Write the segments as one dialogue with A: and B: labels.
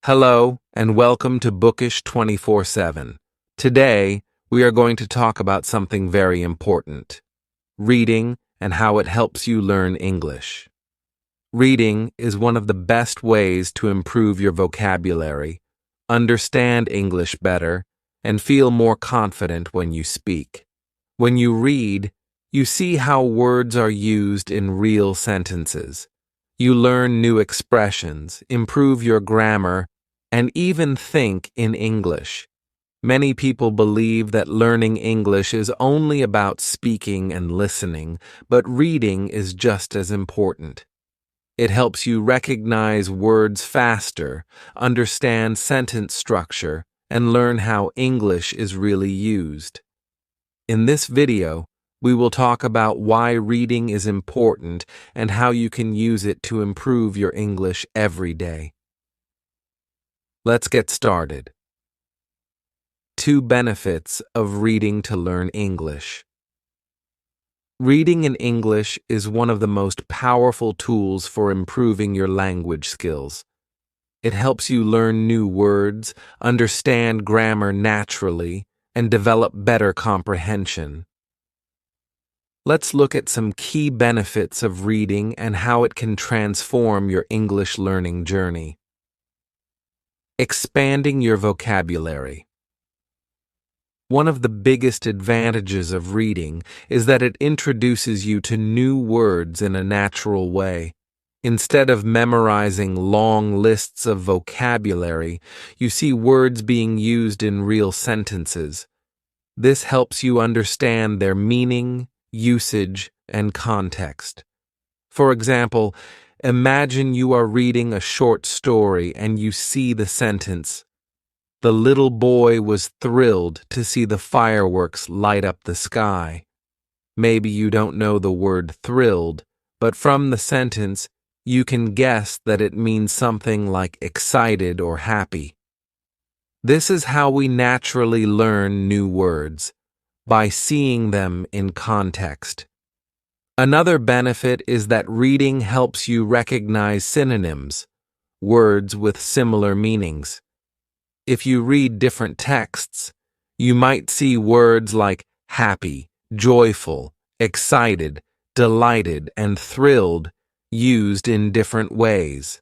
A: Hello, and welcome to Bookish 24/7. Today, we are going to talk about something very important: reading and how it helps you learn English. Reading is one of the best ways to improve your vocabulary, understand English better, and feel more confident when you speak. When you read, you see how words are used in real sentences. You learn new expressions, improve your grammar, and even think in English. Many people believe that learning English is only about speaking and listening, but reading is just as important. It helps you recognize words faster, understand sentence structure, and learn how English is really used. In this video, we will talk about why reading is important and how you can use it to improve your English every day. Let's get started. 2 benefits of reading to learn English. Reading in English is one of the most powerful tools for improving your language skills. It helps you learn new words, understand grammar naturally, and develop better comprehension. Let's look at some key benefits of reading and how it can transform your English learning journey. Expanding your vocabulary. One of the biggest advantages of reading is that it introduces you to new words in a natural way. Instead of memorizing long lists of vocabulary, you see words being used in real sentences. This helps you understand their meaning, usage, and context. For example, imagine you are reading a short story and you see the sentence, "The little boy was thrilled to see the fireworks light up the sky." Maybe you don't know the word thrilled, but from the sentence, you can guess that it means something like excited or happy. This is how we naturally learn new words, by seeing them in context. Another benefit is that reading helps you recognize synonyms, words with similar meanings. If you read different texts, you might see words like happy, joyful, excited, delighted, and thrilled used in different ways.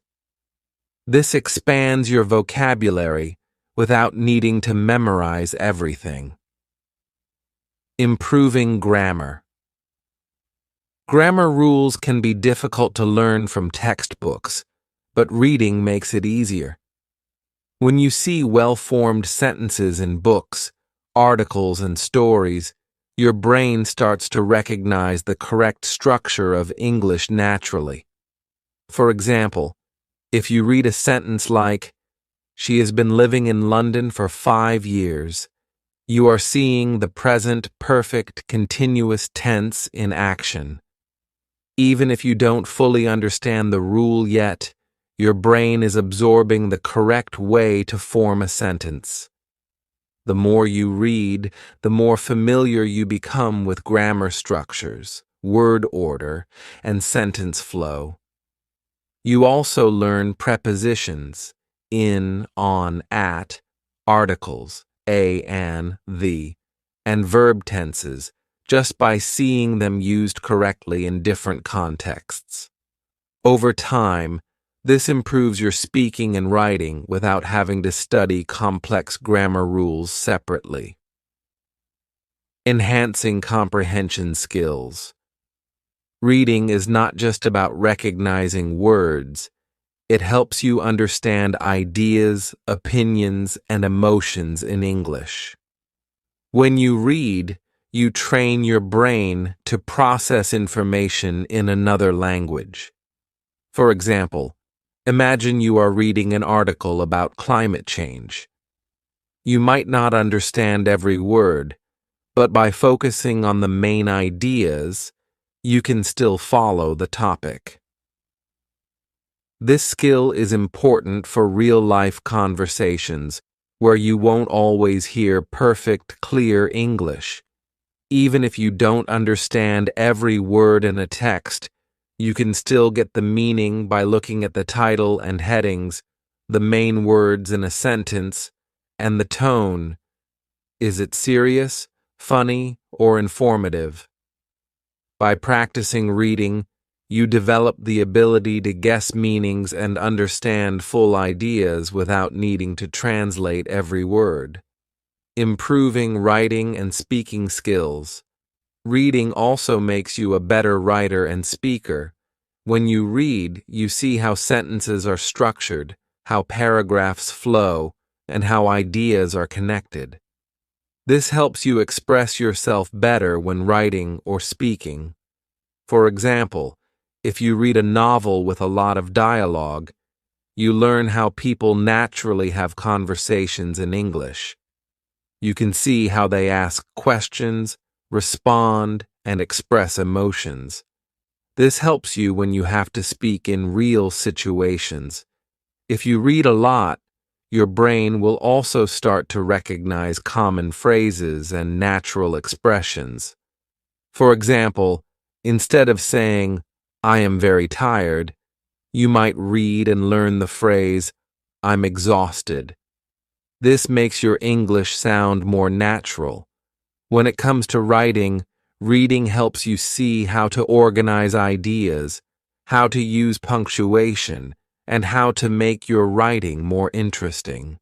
A: This expands your vocabulary without needing to memorize everything. Improving grammar. Grammar rules can be difficult to learn from textbooks, but reading makes it easier. When you see well-formed sentences in books, articles, and stories, your brain starts to recognize the correct structure of English naturally. For example, if you read a sentence like, "She has been living in London for 5 years," you are seeing the present perfect continuous tense in action. Even if you don't fully understand the rule yet, your brain is absorbing the correct way to form a sentence. The more you read, the more familiar you become with grammar structures, word order, and sentence flow. You also learn prepositions, in, on, at, articles, a, an, the, and verb tenses, just by seeing them used correctly in different contexts. Over time, this improves your speaking and writing without having to study complex grammar rules separately. Enhancing comprehension skills. Reading is not just about recognizing words. It helps you understand ideas, opinions, and emotions in English. When you read, you train your brain to process information in another language. For example, imagine you are reading an article about climate change. You might not understand every word, but by focusing on the main ideas, you can still follow the topic. This skill is important for real-life conversations where you won't always hear perfect, clear English. Even if you don't understand every word in a text, you can still get the meaning by looking at the title and headings, the main words in a sentence, and the tone. Is it serious, funny, or informative? By practicing reading, you develop the ability to guess meanings and understand full ideas without needing to translate every word. Improving writing and speaking skills. Reading also makes you a better writer and speaker. When you read, you see how sentences are structured, how paragraphs flow, and how ideas are connected. This helps you express yourself better when writing or speaking. For example, if you read a novel with a lot of dialogue, you learn how people naturally have conversations in English. You can see how they ask questions, respond, and express emotions. This helps you when you have to speak in real situations. If you read a lot, your brain will also start to recognize common phrases and natural expressions. For example, instead of saying, "I am very tired," you might read and learn the phrase, "I'm exhausted." This makes your English sound more natural. When it comes to writing, reading helps you see how to organize ideas, how to use punctuation, and how to make your writing more interesting.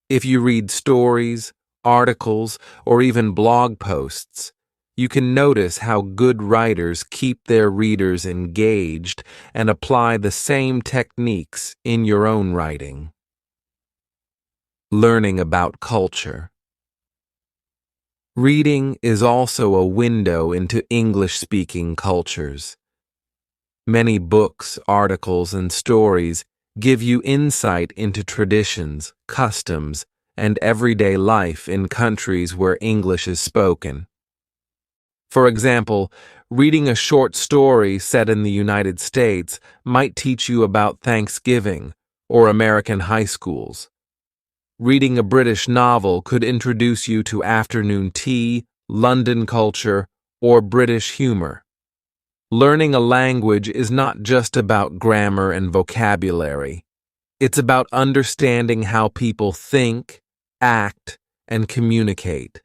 A: If you read stories, articles, or even blog posts, you can notice how good writers keep their readers engaged and apply the same techniques in your own writing. Learning about culture. Reading is also a window into English-speaking cultures. Many books, articles, and stories give you insight into traditions, customs, and everyday life in countries where English is spoken. For example, reading a short story set in the United States might teach you about Thanksgiving or American high schools. Reading a British novel could introduce you to afternoon tea, London culture, or British humor. Learning a language is not just about grammar and vocabulary. It's about understanding how people think, act, and communicate.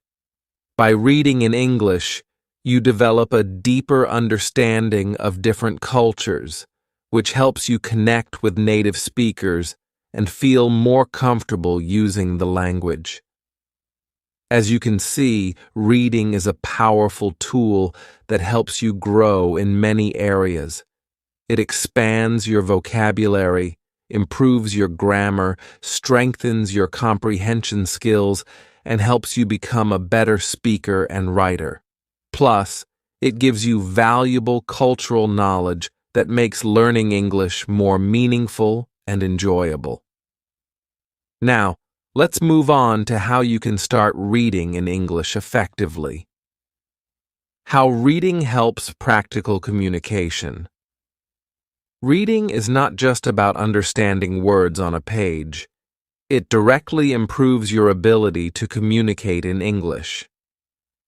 A: By reading in English, you develop a deeper understanding of different cultures, which helps you connect with native speakers and feel more comfortable using the language. As you can see, reading is a powerful tool that helps you grow in many areas. It expands your vocabulary, improves your grammar, strengthens your comprehension skills, and helps you become a better speaker and writer. Plus, it gives you valuable cultural knowledge that makes learning English more meaningful and enjoyable. Now, let's move on to how you can start reading in English effectively. How reading helps practical communication. Reading is not just about understanding words on a page. It directly improves your ability to communicate in English.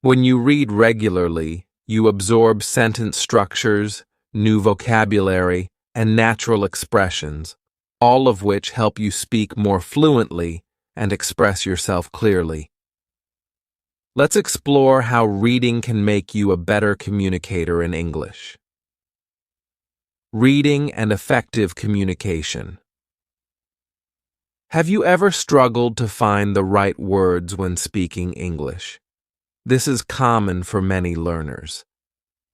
A: When you read regularly, you absorb sentence structures, new vocabulary, and natural expressions, all of which help you speak more fluently and express yourself clearly. Let's explore how reading can make you a better communicator in English. Reading and effective communication. Have you ever struggled to find the right words when speaking English? This is common for many learners.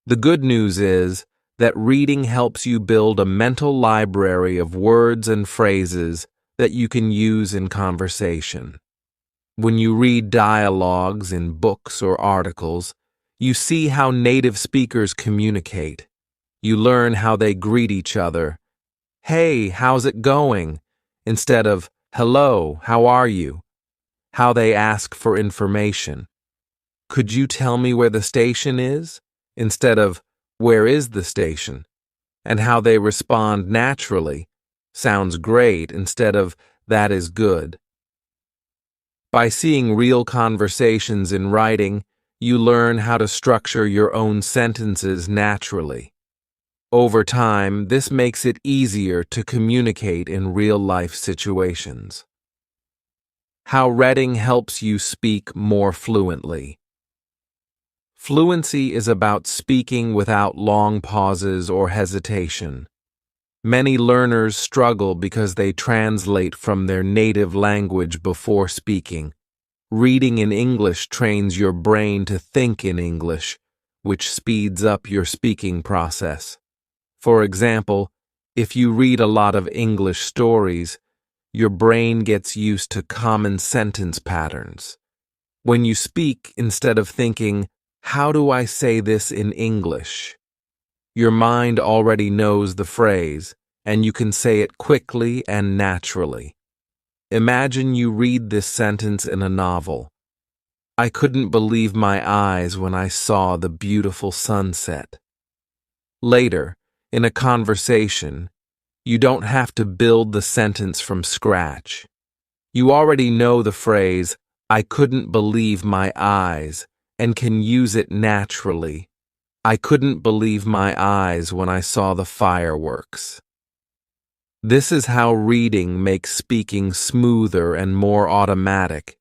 A: The good news is that reading helps you build a mental library of words and phrases that you can use in conversation. When you read dialogues in books or articles, you see how native speakers communicate. You learn how they greet each other. "Hey, how's it going?" instead of "Hello, how are you?" How they ask for information. "Could you tell me where the station is?" instead of "Where is the station?" And how they respond naturally. "Sounds great," instead of "That is good." By seeing real conversations in writing, you learn how to structure your own sentences naturally. Over time, this makes it easier to communicate in real-life situations. How reading helps you speak more fluently. Fluency is about speaking without long pauses or hesitation. Many learners struggle because they translate from their native language before speaking. Reading in English trains your brain to think in English, which speeds up your speaking process. For example, if you read a lot of English stories, your brain gets used to common sentence patterns. When you speak, instead of thinking, "How do I say this in English?" your mind already knows the phrase, and you can say it quickly and naturally. Imagine you read this sentence in a novel. "I couldn't believe my eyes when I saw the beautiful sunset." Later, in a conversation, you don't have to build the sentence from scratch. You already know the phrase, "I couldn't believe my eyes," and can use it naturally. "I couldn't believe my eyes when I saw the fireworks." This is how reading makes speaking smoother and more automatic.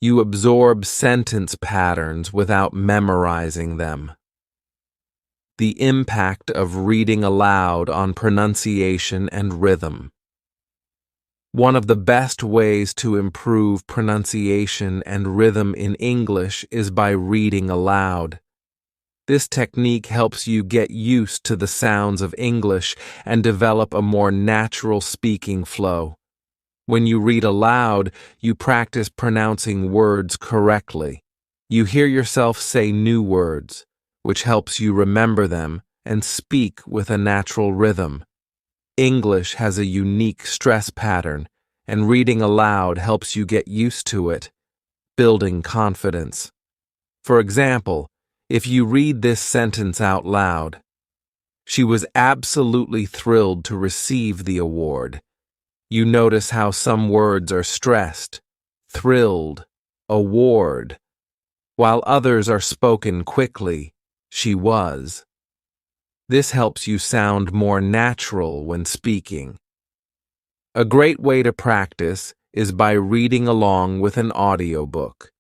A: You absorb sentence patterns without memorizing them. The impact of reading aloud on pronunciation and rhythm. One of the best ways to improve pronunciation and rhythm in English is by reading aloud. This technique helps you get used to the sounds of English and develop a more natural speaking flow. When you read aloud, you practice pronouncing words correctly. You hear yourself say new words, which helps you remember them and speak with a natural rhythm. English has a unique stress pattern, and reading aloud helps you get used to it, building confidence. For example, if you read this sentence out loud, "She was absolutely thrilled to receive the award." You notice how some words are stressed, thrilled, award, while others are spoken quickly, "she was." This helps you sound more natural when speaking. A great way to practice is by reading along with an audiobook.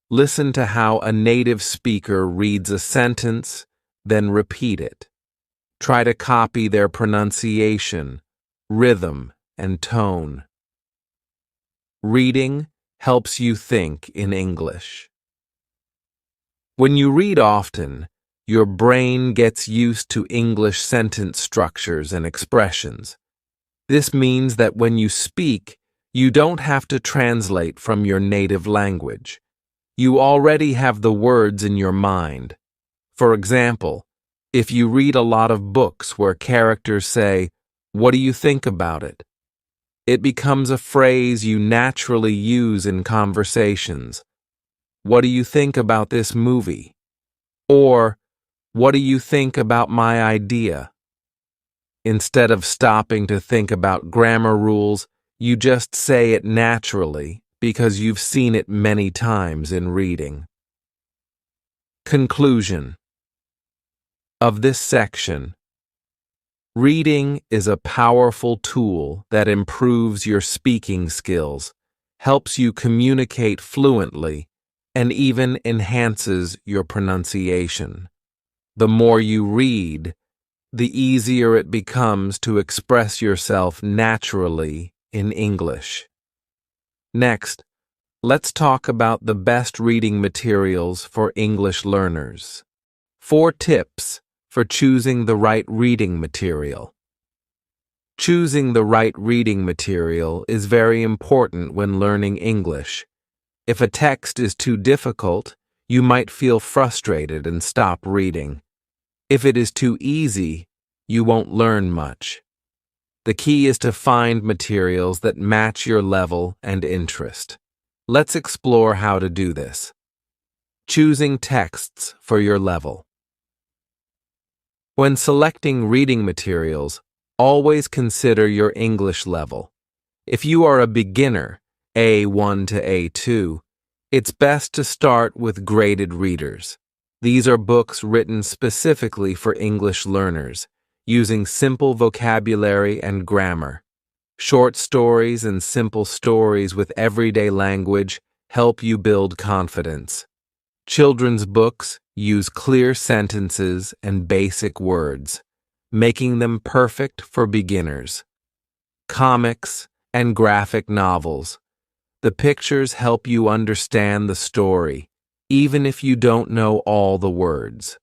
A: Listen to how a native speaker reads a sentence, then repeat it. Try to copy their pronunciation, rhythm, and tone. Reading helps you think in English. When you read often, your brain gets used to English sentence structures and expressions. This means that when you speak, you don't have to translate from your native language. You already have the words in your mind. For example, if you read a lot of books where characters say, "What do you think about it?" it becomes a phrase you naturally use in conversations. "What do you think about this movie?" Or, "What do you think about my idea?" Instead of stopping to think about grammar rules, you just say it naturally because you've seen it many times in reading. Conclusion of this section. Reading is a powerful tool that improves your speaking skills, helps you communicate fluently, and even enhances your pronunciation. The more you read, the easier it becomes to express yourself naturally in English. Next, let's talk about the best reading materials for English learners. 4 tips for choosing the right reading material. Choosing the right reading material is very important when learning English. If a text is too difficult, you might feel frustrated and stop reading. If it is too easy, you won't learn much. The key is to find materials that match your level and interest. Let's explore how to do this. Choosing texts for your level. When selecting reading materials, always consider your English level. If you are a beginner, A1 to A2, it's best to start with graded readers. These are books written specifically for English learners. using simple vocabulary and grammar. Short stories and simple stories with everyday language help you build confidence. Children's books use clear sentences and basic words, making them perfect for beginners. Comics and graphic novels. The pictures help you understand the story, even if you don't know all the words.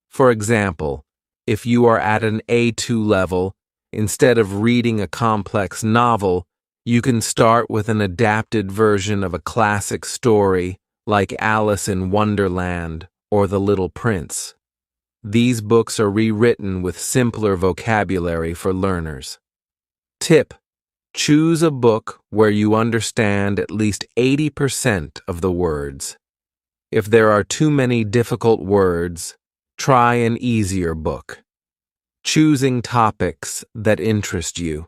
A: For example, if you are at an A2 level, instead of reading a complex novel, you can start with an adapted version of a classic story like Alice in Wonderland or The Little Prince. These books are rewritten with simpler vocabulary for learners. Tip: choose a book where you understand at least 80% of the words. If there are too many difficult words, try an easier book. Choosing topics that interest you.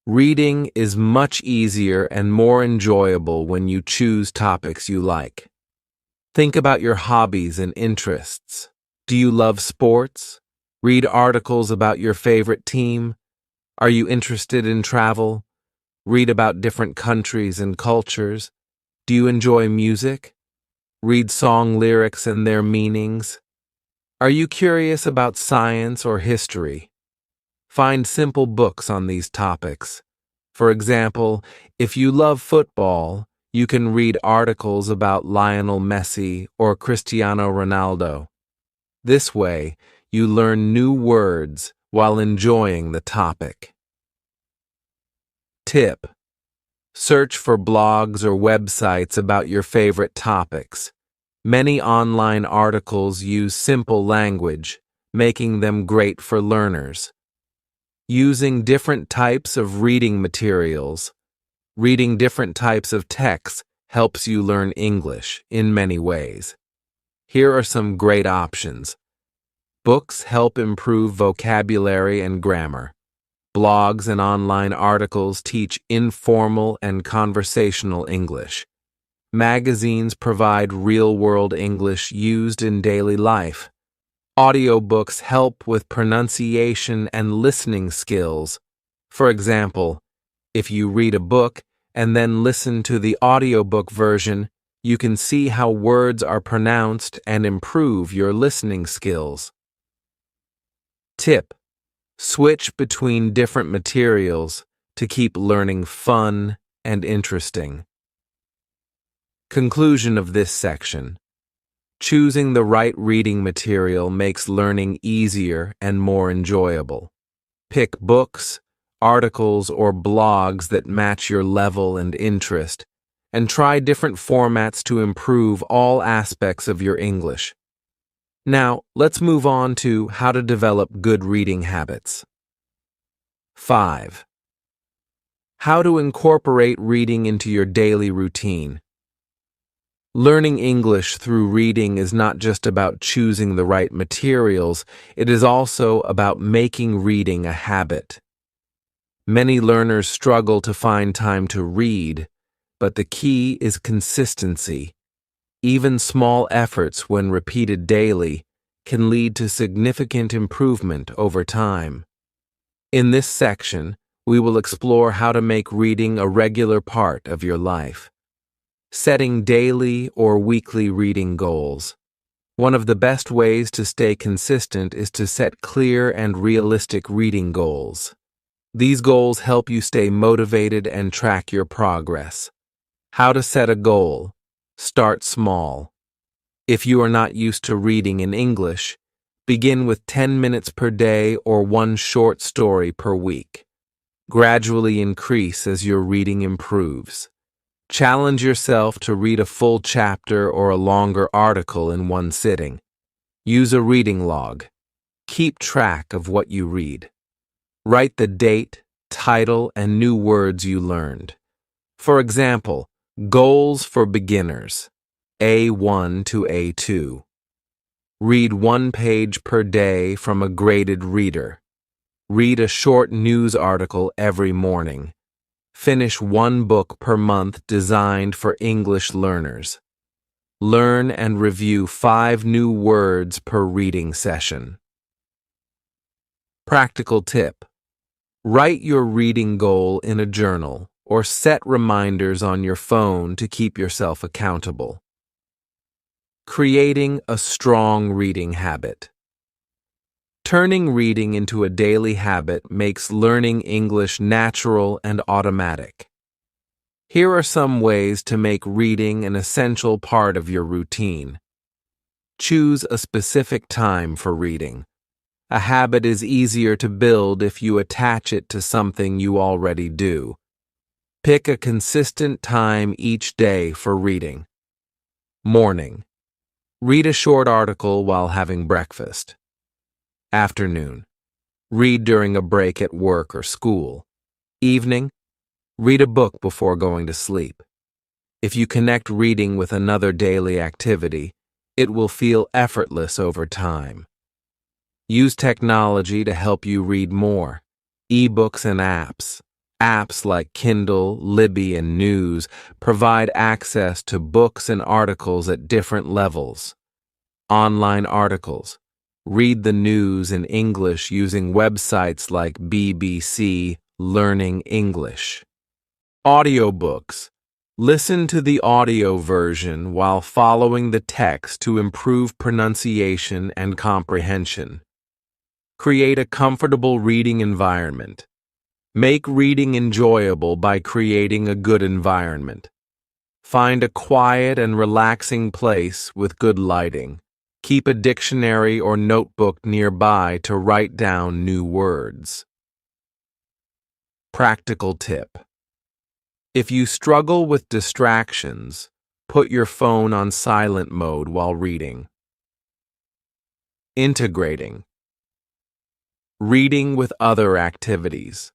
A: Reading is much easier and more enjoyable when you choose topics you like. Think about your hobbies and interests. Do you love sports? Read articles about your favorite team? Are you interested in travel? Read about different countries and cultures. Do you enjoy music? Read song lyrics and their meanings. Are you curious about science or history? Find simple books on these topics. For example, if you love football, you can read articles about Lionel Messi or Cristiano Ronaldo. This way, you learn new words while enjoying the topic. Tip: search for blogs or websites about your favorite topics. Many online articles use simple language, making them great for learners. Using different types of reading materials. Reading different types of texts helps you learn English in many ways. Here are some great options. Books help improve vocabulary and grammar. Blogs and online articles teach informal and conversational English. Magazines provide real-world English used in daily life. Audiobooks help with pronunciation and listening skills. For example, if you read a book and then listen to the audiobook version, you can see how words are pronounced and improve your listening skills. Tip: switch between different materials to keep learning fun and interesting. Conclusion of this section. Choosing the right reading material makes learning easier and more enjoyable. Pick books, articles, or blogs that match your level and interest, and try different formats to improve all aspects of your English. Now, let's move on to how to develop good reading habits. 5. How to incorporate reading into your daily routine. Learning English through reading is not just about choosing the right materials, it is also about making reading a habit. Many learners struggle to find time to read, but the key is consistency. Even small efforts, when repeated daily, can lead to significant improvement over time. In this section, we will explore how to make reading a regular part of your life. Setting daily or weekly reading goals. One of the best ways to stay consistent is to set clear and realistic reading goals. These goals help you stay motivated and track your progress. How to set a goal. Start small. If you are not used to reading in English, begin with 10 minutes per day or one short story per week. Gradually increase as your reading improves. Challenge yourself to read a full chapter or a longer article in one sitting. Use a reading log. Keep track of what you read. Write the date, title, and new words you learned. For example, goals for beginners, A1 to A2. Read one page per day from a graded reader. Read a short news article every morning. Finish one book per month designed for English learners. Learn and review 5 new words per reading session. Practical tip: write your reading goal in a journal or set reminders on your phone to keep yourself accountable. Creating a strong reading habit. Turning reading into a daily habit makes learning English natural and automatic. Here are some ways to make reading an essential part of your routine. Choose a specific time for reading. A habit is easier to build if you attach it to something you already do. Pick a consistent time each day for reading. Morning. Read a short article while having breakfast. Afternoon. Read during a break at work or school. Evening. Read a book before going to sleep. If you connect reading with another daily activity, it will feel effortless over time. Use technology to help you read more. Ebooks and apps. Apps like Kindle, Libby, and News provide access to books and articles at different levels. Online articles. Read the news in English using websites like BBC Learning English. Audiobooks. Listen to the audio version while following the text to improve pronunciation and comprehension. Create a comfortable reading environment. Make reading enjoyable by creating a good environment. Find a quiet and relaxing place with good lighting. Keep a dictionary or notebook nearby to write down new words. Practical tip: if you struggle with distractions, put your phone on silent mode while reading. Integrating. Reading with other activities.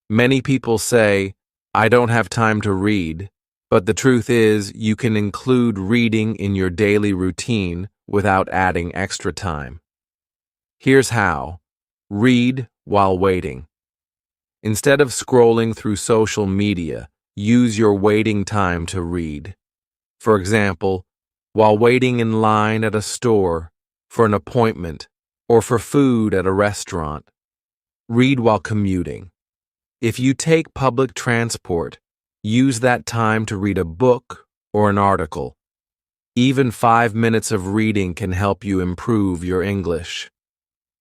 A: Many people say, "I don't have time to read," but the truth is you can include reading in your daily routine without adding extra time. Here's how. Read while waiting. Instead of scrolling through social media, use your waiting time to read. For example, while waiting in line at a store, for an appointment, or for food at a restaurant. Read while commuting. If you take public transport, use that time to read a book or an article. Even 5 minutes of reading can help you improve your English.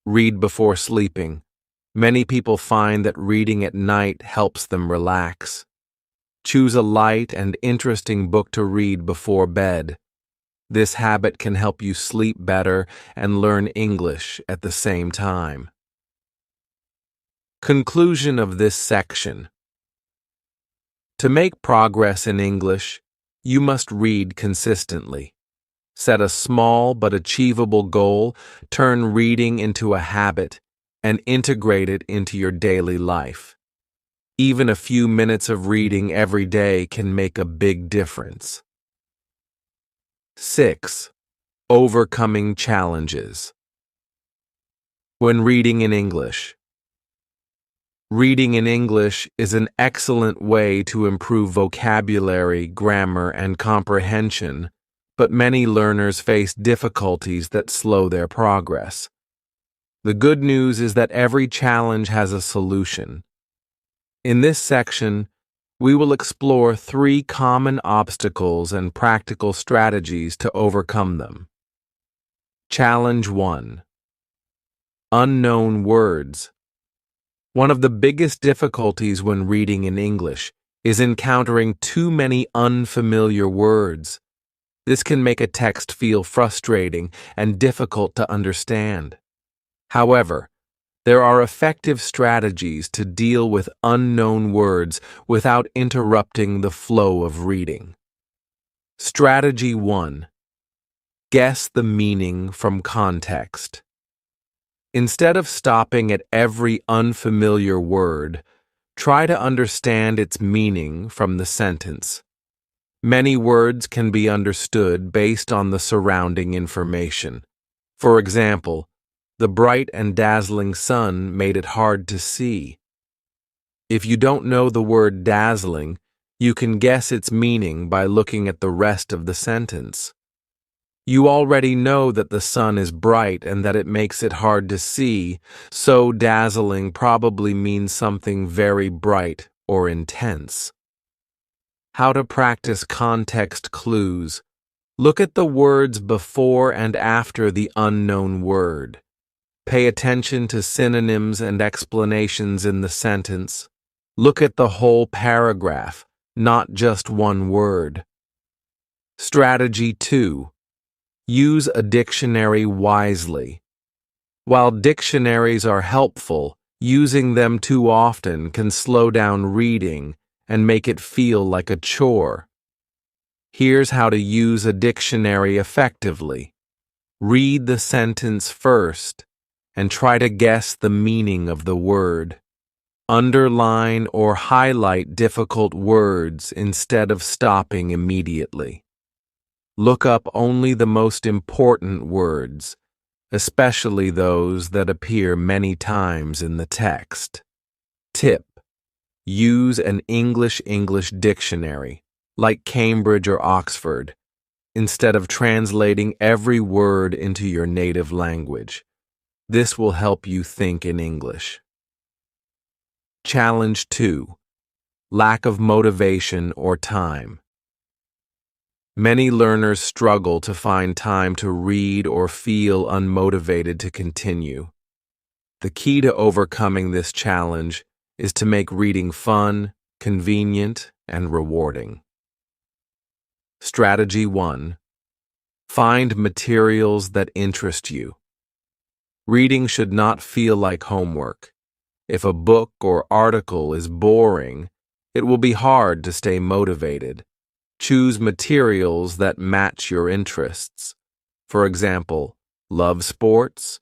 A: Read before sleeping. Many people find that reading at night helps them relax. Choose a light and interesting book to read before bed. This habit can help you sleep better and learn English at the same time. Conclusion of this section. To make progress in English, you must read consistently. Set a small but achievable goal, turn reading into a habit, and integrate it into your daily life. Even a few minutes of reading every day can make a big difference. 6. Overcoming challenges. When reading in English. Reading in English is an excellent way to improve vocabulary, grammar, and comprehension, but many learners face difficulties that slow their progress. The good news is that every challenge has a solution. In this section, we will explore 3 common obstacles and practical strategies to overcome them. Challenge 1. Unknown words. One of the biggest difficulties when reading in English is encountering too many unfamiliar words. This can make a text feel frustrating and difficult to understand. However, there are effective strategies to deal with unknown words without interrupting the flow of reading. Strategy 1. Guess the meaning from context. Instead of stopping at every unfamiliar word, try to understand its meaning from the sentence. Many words can be understood based on the surrounding information. For example, the bright and dazzling sun made it hard to see. If you don't know the word dazzling, you can guess its meaning by looking at the rest of the sentence. You already know that the sun is bright and that it makes it hard to see, so dazzling probably means something very bright or intense. How to practice context clues. Look at the words before and after the unknown word. Pay attention to synonyms and explanations in the sentence. Look at the whole paragraph, not just one word. Strategy 2. Use a dictionary wisely. While dictionaries are helpful, using them too often can slow down reading and make it feel like a chore. Here's how to use a dictionary effectively. Read the sentence first and try to guess the meaning of the word. Underline or highlight difficult words instead of stopping immediately. Look up only the most important words, especially those that appear many times in the text. Tip: use an English dictionary, like Cambridge or Oxford, instead of translating every word into your native language. This will help you think in English. Challenge 2. Lack of motivation or time. Many learners struggle to find time to read or feel unmotivated to continue. The key to overcoming this challenge is to make reading fun, convenient, and rewarding. Strategy 1. Find materials that interest you. Reading should not feel like homework. If a book or article is boring, it will be hard to stay motivated. Choose materials that match your interests. For example, love sports,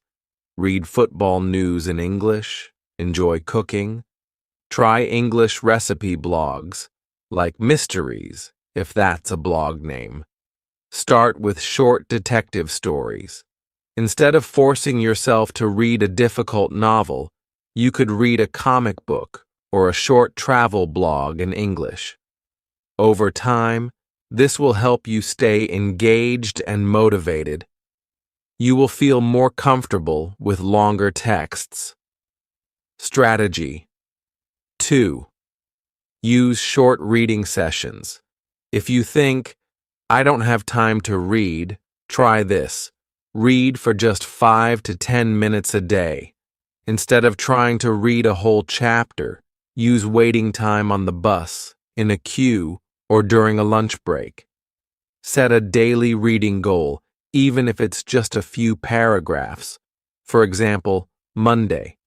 A: read football news in English, enjoy cooking, try English recipe blogs, like Mysteries, if that's a blog name. Start with short detective stories. Instead of forcing yourself to read a difficult novel, you could read a comic book or a short travel blog in English. Over time, this will help you stay engaged and motivated. You will feel more comfortable with longer texts. Strategy 2. Use short reading sessions. If you think, I don't have time to read, try this. Read for just 5 to 10 minutes a day. Instead of trying to read a whole chapter, use waiting time on the bus, in a queue, or during a lunch break. Set a daily reading goal, even if it's just a few paragraphs. For example, Monday,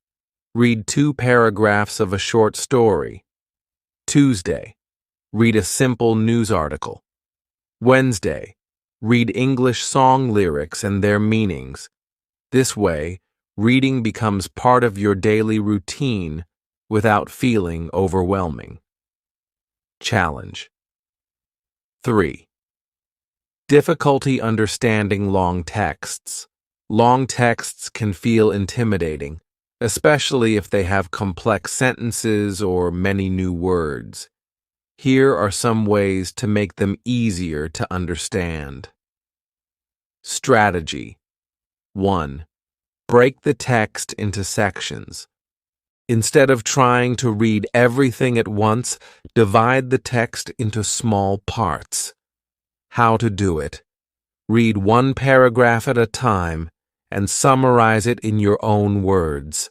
A: read 2 paragraphs of a short story. Tuesday, read a simple news article. Wednesday, read English song lyrics and their meanings. This way, reading becomes part of your daily routine without feeling overwhelming. Challenge 3. Difficulty understanding long texts. Long texts can feel intimidating, especially if they have complex sentences or many new words. Here are some ways to make them easier to understand. Strategy 1. Break the text into sections. Instead of trying to read everything at once, divide the text into small parts. How to do it. Read 1 paragraph at a time and summarize it in your own words.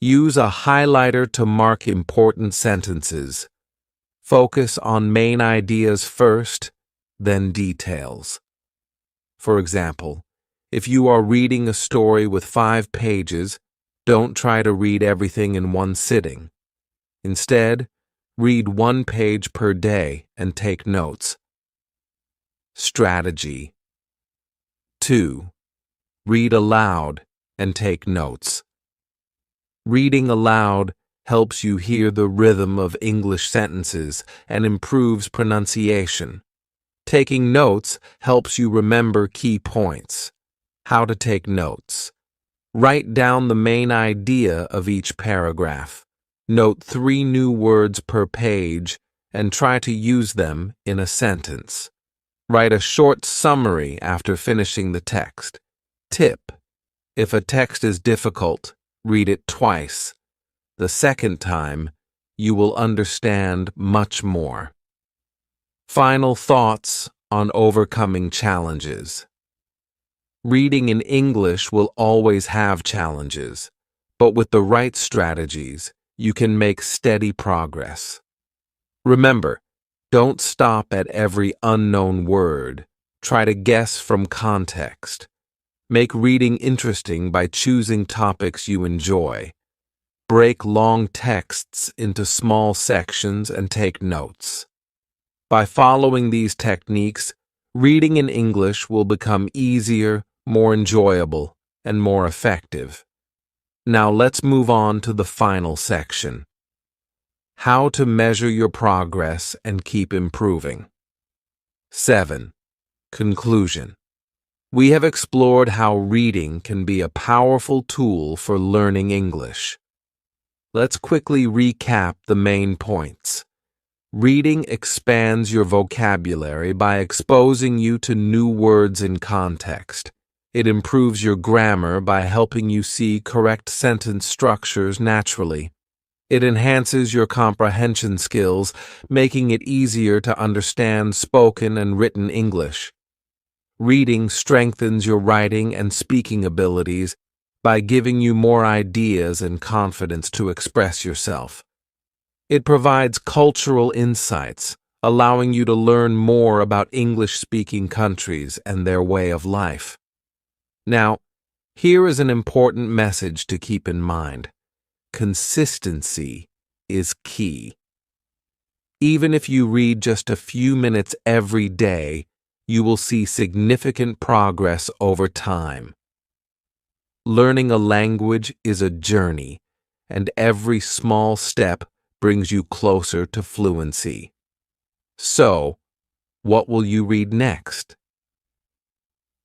A: Use a highlighter to mark important sentences. Focus on main ideas first, then details. For example, if you are reading a story with 5 pages, don't try to read everything in one sitting. Instead, read 1 page per day and take notes. Strategy 2. Read aloud and take notes. Reading aloud helps you hear the rhythm of English sentences and improves pronunciation. Taking notes helps you remember key points. How to take notes. Write down the main idea of each paragraph. Note 3 new words per page and try to use them in a sentence. Write a short summary after finishing the text. Tip: if a text is difficult, read it twice. The second time, you will understand much more. Final thoughts on overcoming challenges. Reading in English will always have challenges, but with the right strategies, you can make steady progress. Remember, don't stop at every unknown word. Try to guess from context. Make reading interesting by choosing topics you enjoy. Break long texts into small sections and take notes. By following these techniques, reading in English will become easier, more enjoyable, and more effective. Now let's move on to the final section. How to measure your progress and keep improving. 7. Conclusion. We have explored how reading can be a powerful tool for learning English. Let's quickly recap the main points. Reading expands your vocabulary by exposing you to new words in context. It improves your grammar by helping you see correct sentence structures naturally. It enhances your comprehension skills, making it easier to understand spoken and written English. Reading strengthens your writing and speaking abilities by giving you more ideas and confidence to express yourself. It provides cultural insights, allowing you to learn more about English-speaking countries and their way of life. Now, here is an important message to keep in mind. Consistency is key. Even if you read just a few minutes every day, you will see significant progress over time. Learning a language is a journey, and every small step brings you closer to fluency. So, what will you read next?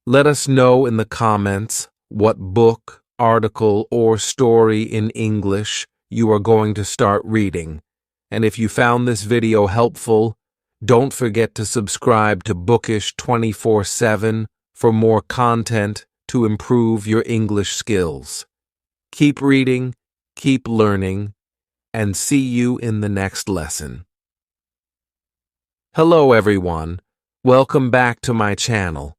A: Let us know in the comments what book, article, or story in English you are going to start reading. And if you found this video helpful, don't forget to subscribe to Bookish 24/7 for more content to improve your English skills. Keep reading, keep learning, and see you in the next lesson. Hello everyone, welcome back to my channel.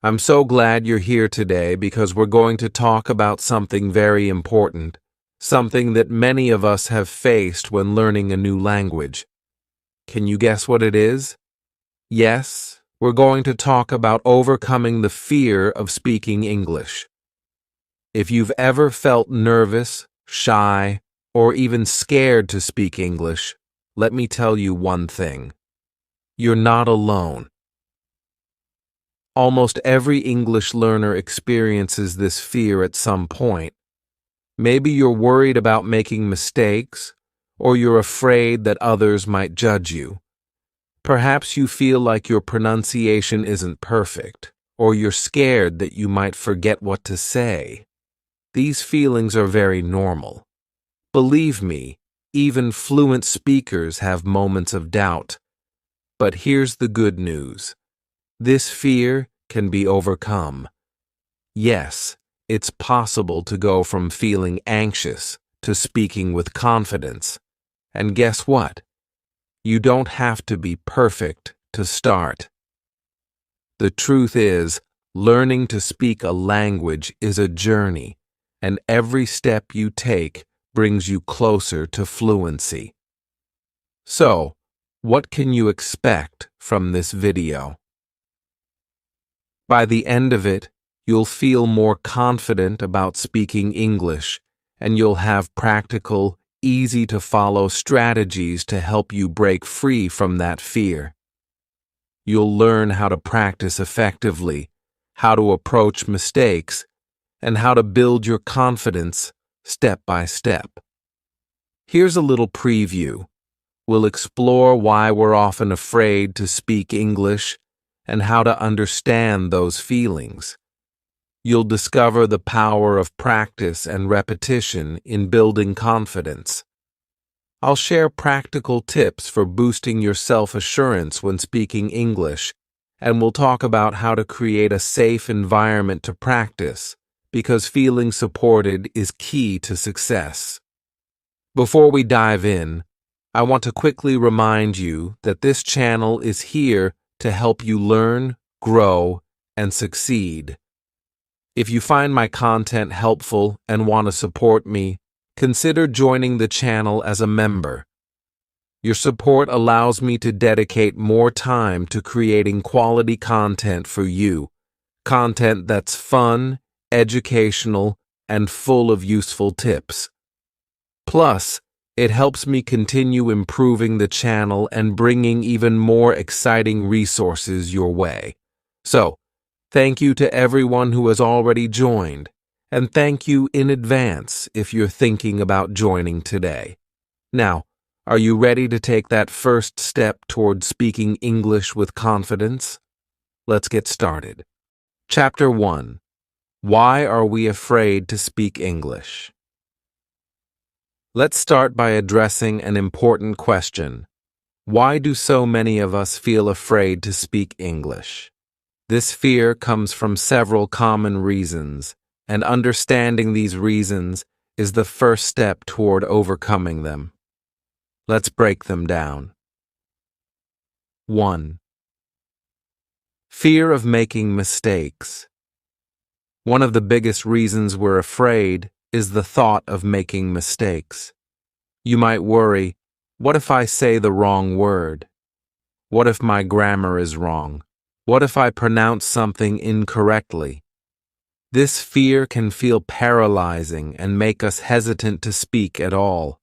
A: I'm so glad you're here today because we're going to talk about something very important, something that many of us have faced when learning a new language. Can you guess what it is? Yes, we're going to talk about overcoming the fear of speaking English. If you've ever felt nervous, shy, or even scared to speak English, let me tell you one thing. You're not alone. Almost every English learner experiences this fear at some point. Maybe you're worried about making mistakes, or you're afraid that others might judge you. Perhaps you feel like your pronunciation isn't perfect, or you're scared that you might forget what to say. These feelings are very normal. Believe me, even fluent speakers have moments of doubt. But here's the good news. This fear can be overcome. Yes, it's possible to go from feeling anxious to speaking with confidence. And guess what? You don't have to be perfect to start. The truth is, learning to speak a language is a journey, and every step you take brings you closer to fluency. So, what can you expect from this video? By the end of it, you'll feel more confident about speaking English, and you'll have practical, easy-to-follow strategies to help you break free from that fear. You'll learn how to practice effectively, how to approach mistakes, and how to build your confidence step by step. Here's a little preview. We'll explore why we're often afraid to speak English and how to understand those feelings. You'll discover the power of practice and repetition in building confidence. I'll share practical tips for boosting your self-assurance when speaking English and we'll talk about how to create a safe environment to practice, because feeling supported is key to success. Before we dive in, I want to quickly remind you that this channel is here to help you learn, grow, and succeed. If you find my content helpful and want to support me, consider joining the channel as a member. Your support allows me to dedicate more time to creating quality content for you, content that's fun, educational, and full of useful tips. Plus, it helps me continue improving the channel and bringing even more exciting resources your way. So, thank you to everyone who has already joined, and thank you in advance if you're thinking about joining today. Now, are you ready to take that first step toward speaking English with confidence? Let's get started. Chapter 1. Why are we afraid to speak English? Let's start by addressing an important question. Why do so many of us feel afraid to speak English? This fear comes from several common reasons, and understanding these reasons is the first step toward overcoming them. Let's break them down. 1. Fear of making mistakes. One of the biggest reasons we're afraid is the thought of making mistakes. You might worry, what if I say the wrong word? What if my grammar is wrong? What if I pronounce something incorrectly? This fear can feel paralyzing and make us hesitant to speak at all.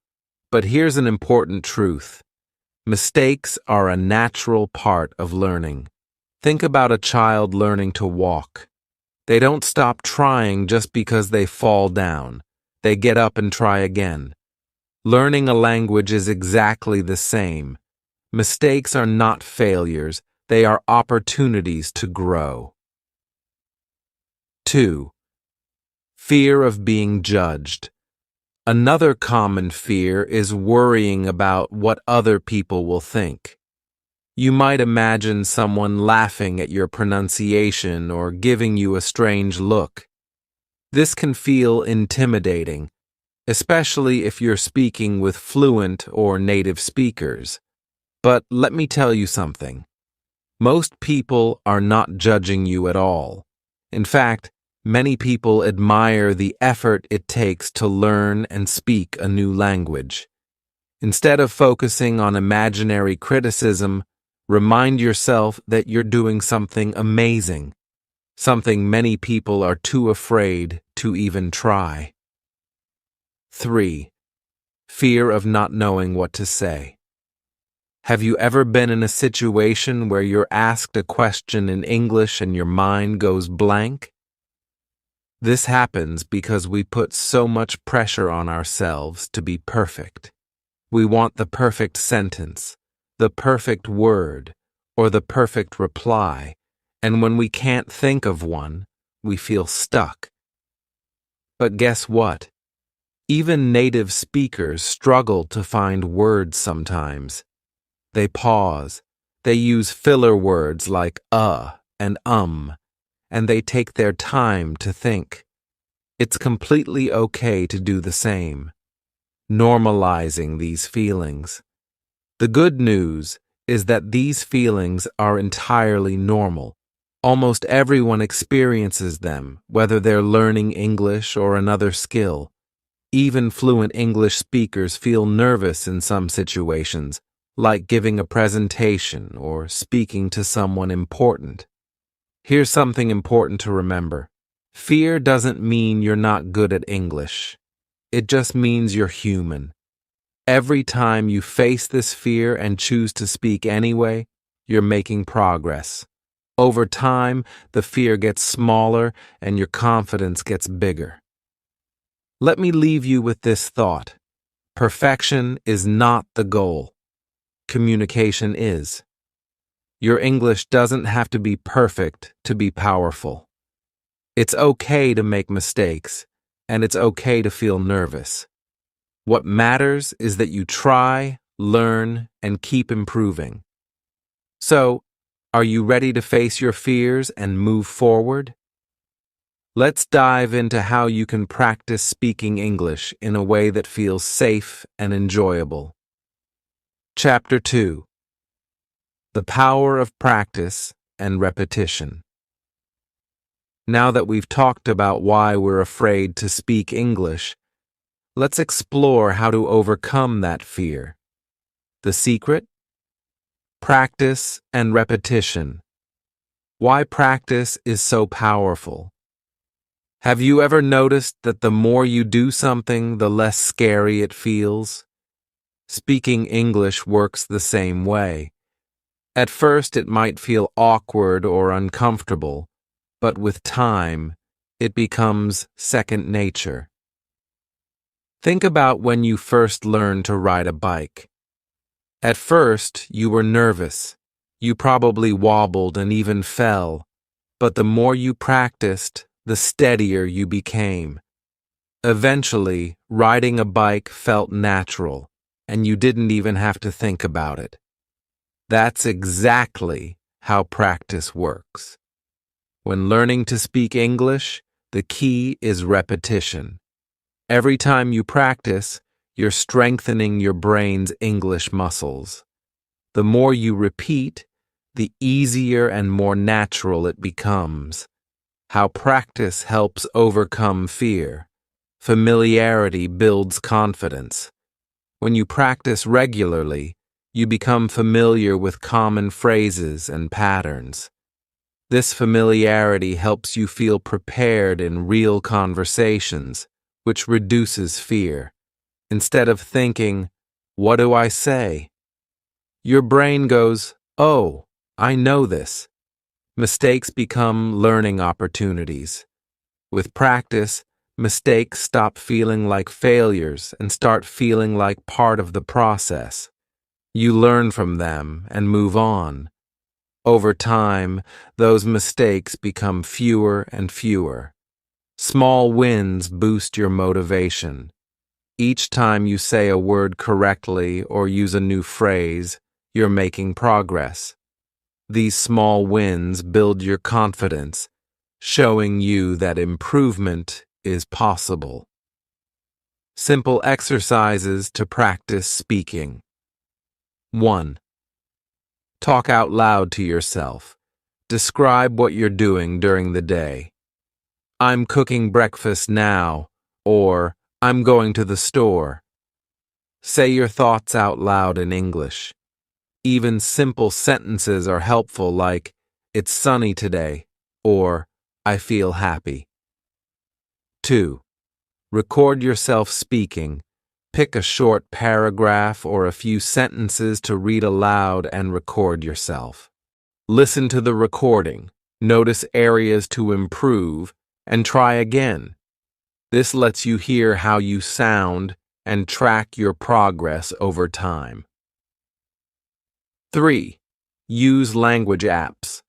A: But here's an important truth. Mistakes are a natural part of learning. Think about a child learning to walk. They don't stop trying just because they fall down. They get up and try again. Learning a language is exactly the same. Mistakes are not failures. They are opportunities to grow. 2. Fear of being judged. Another common fear is worrying about what other people will think. You might imagine someone laughing at your pronunciation or giving you a strange look. This can feel intimidating, especially if you're speaking with fluent or native speakers. But let me tell you something. Most people are not judging you at all. In fact, many people admire the effort it takes to learn and speak a new language. Instead of focusing on imaginary criticism, remind yourself that you're doing something amazing, something many people are too afraid to even try. 3. Fear of not knowing what to say. Have you ever been in a situation where you're asked a question in English and your mind goes blank? This happens because we put so much pressure on ourselves to be perfect. We want the perfect sentence, the perfect word, or the perfect reply, and when we can't think of one, we feel stuck. But guess what? Even native speakers struggle to find words sometimes. They pause, they use filler words like and and they take their time to think. It's completely okay to do the same. Normalizing these feelings. The good news is that these feelings are entirely normal. Almost everyone experiences them, whether they're learning English or another skill. Even fluent English speakers feel nervous in some situations, like giving a presentation or speaking to someone important. Here's something important to remember. Fear doesn't mean you're not good at English. It just means you're human. Every time you face this fear and choose to speak anyway, you're making progress. Over time, the fear gets smaller and your confidence gets bigger. Let me leave you with this thought. Perfection is not the goal. Communication is. Your English doesn't have to be perfect to be powerful. It's okay to make mistakes, and it's okay to feel nervous. What matters is that you try, learn, and keep improving. So, Are you ready to face your fears and move forward? Let's dive into how you can practice speaking English in a way that feels safe and enjoyable. Chapter 2: The Power of Practice and Repetition. Now that we've talked about why we're afraid to speak English, let's explore how to overcome that fear. The secret? Practice and repetition. Why practice is so powerful. Have you ever noticed that the more you do something, the less scary it feels? Speaking English works the same way. At first, it might feel awkward or uncomfortable, but with time, it becomes second nature. Think about when you first learned to ride a bike. At first, you were nervous. You probably wobbled and even fell, but the more you practiced, the steadier you became. Eventually, riding a bike felt natural, and you didn't even have to think about it. That's exactly how practice works. When learning to speak English, the key is repetition. Every time you practice, you're strengthening your brain's English muscles. The more you repeat, the easier and more natural it becomes. How practice helps overcome fear. Familiarity builds confidence. When you practice regularly, you become familiar with common phrases and patterns. This familiarity helps you feel prepared in real conversations, which reduces fear. Instead of thinking, "What do I say?" your brain goes, "Oh, I know this." Mistakes become learning opportunities. With practice, mistakes stop feeling like failures and start feeling like part of the process. You learn from them and move on. Over time, those mistakes become fewer and fewer. Small wins boost your motivation. Each time you say a word correctly or use a new phrase, you're making progress. These small wins build your confidence, showing you that improvement is possible. Simple exercises to practice speaking. 1. Talk out loud to yourself. Describe what you're doing during the day. "I'm cooking breakfast now," or "I'm going to the store." Say your thoughts out loud in English. Even simple sentences are helpful, like, "It's sunny today," or "I feel happy." 2. Record yourself speaking. Pick a short paragraph or a few sentences to read aloud and record yourself. Listen to the recording, notice areas to improve, and try again. This lets you hear how you sound and track your progress over time. 3. Use language apps.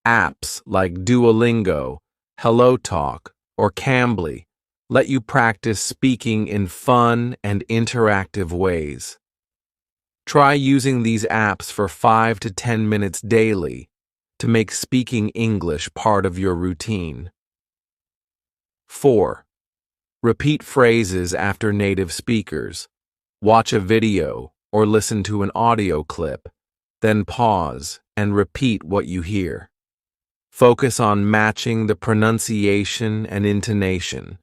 A: Apps like Duolingo, HelloTalk, or Cambly let you practice speaking in fun and interactive ways. Try using these apps for 5 to 10 minutes daily to make speaking English part of your routine. 4. Repeat phrases after native speakers. Watch a video or listen to an audio clip, then pause and repeat what you hear. Focus on matching the pronunciation and intonation.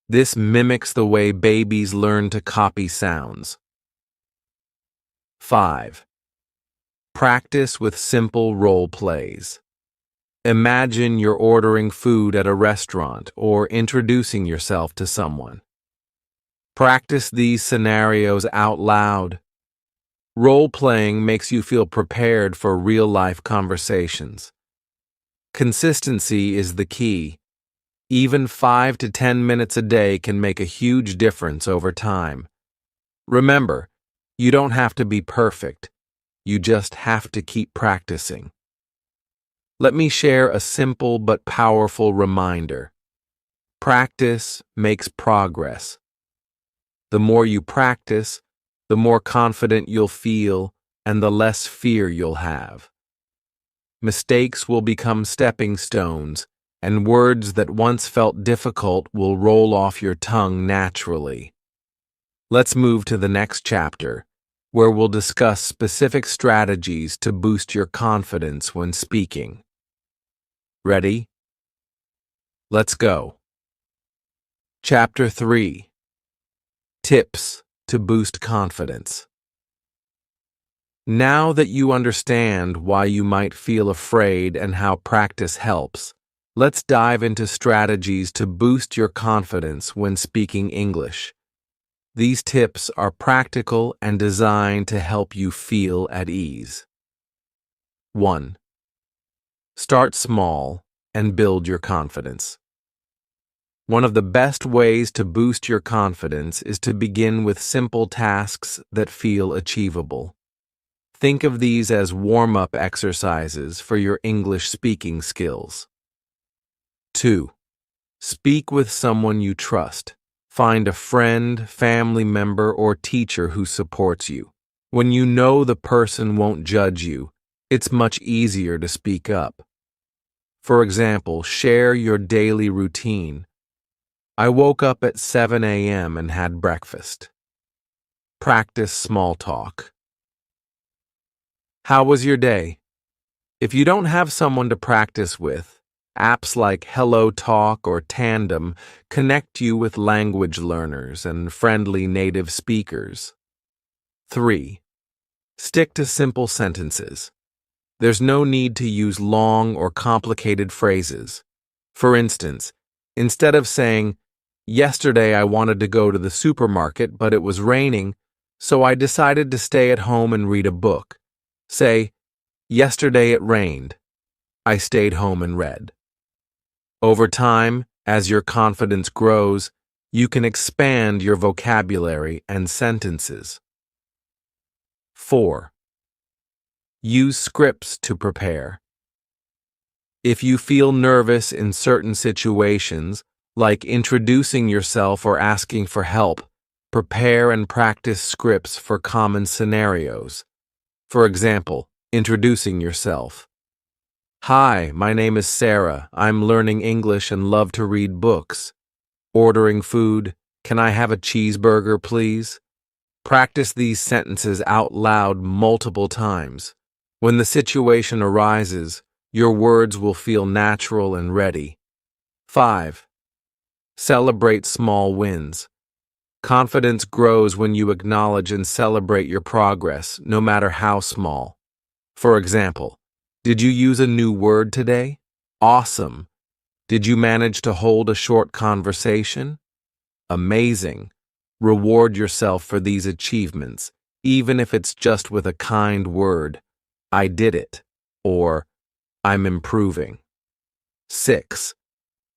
A: This mimics the way babies learn to copy sounds. 5. Practice with simple role plays. Imagine you're ordering food at a restaurant or introducing yourself to someone. Practice these scenarios out loud. Role-playing makes you feel prepared for real-life conversations. Consistency is the key. Even 5 to 10 minutes a day can make a huge difference over time. Remember, you don't have to be perfect. You just have to keep practicing. Let me share a simple but powerful reminder. Practice makes progress. The more you practice, the more confident you'll feel and the less fear you'll have. mistakes will become stepping stones, and words that once felt difficult will roll off your tongue naturally. Let's move to the next chapter, where we'll discuss specific strategies to boost your confidence when speaking. Ready? Let's go. Chapter 3. Tips to boost confidence. Now that you understand why you might feel afraid and how practice helps, let's dive into strategies to boost your confidence when speaking English. These tips are practical and designed to help you feel at ease. 1. Start small and build your confidence. One of the best ways to boost your confidence is to begin with simple tasks that feel achievable. Think of these as warm-up exercises for your English speaking skills. 2. Speak with someone you trust. Find a friend, family member, or teacher who supports you. When you know the person won't judge you, it's much easier to speak up. For example, share your daily routine. I woke up at 7 a.m. and had breakfast. Practice small talk. How was your day? If you don't have someone to practice with, apps like Hello Talk or Tandem connect you with language learners and friendly native speakers. 3. Stick to simple sentences. There's no need to use long or complicated phrases. For instance, instead of saying, "Yesterday I wanted to go to the supermarket, but it was raining, so I decided to stay at home and read a book," say, "Yesterday it rained. I stayed home and read." Over time, as your confidence grows, you can expand your vocabulary and sentences. 4. Use scripts to prepare. If you feel nervous in certain situations, like introducing yourself or asking for help, prepare and practice scripts for common scenarios. For example, introducing yourself. "Hi, my name is Sarah. I'm learning English and love to read books." Ordering food, "Can I have a cheeseburger, please?" Practice these sentences out loud multiple times. When the situation arises, your words will feel natural and ready. 5. Celebrate small wins. Confidence grows when you acknowledge and celebrate your progress, no matter how small. For example, "Did you use a new word today? Awesome. Did you manage to hold a short conversation? Amazing." Reward yourself for these achievements, even if it's just with a kind word. "I did it," or "I'm improving." 6.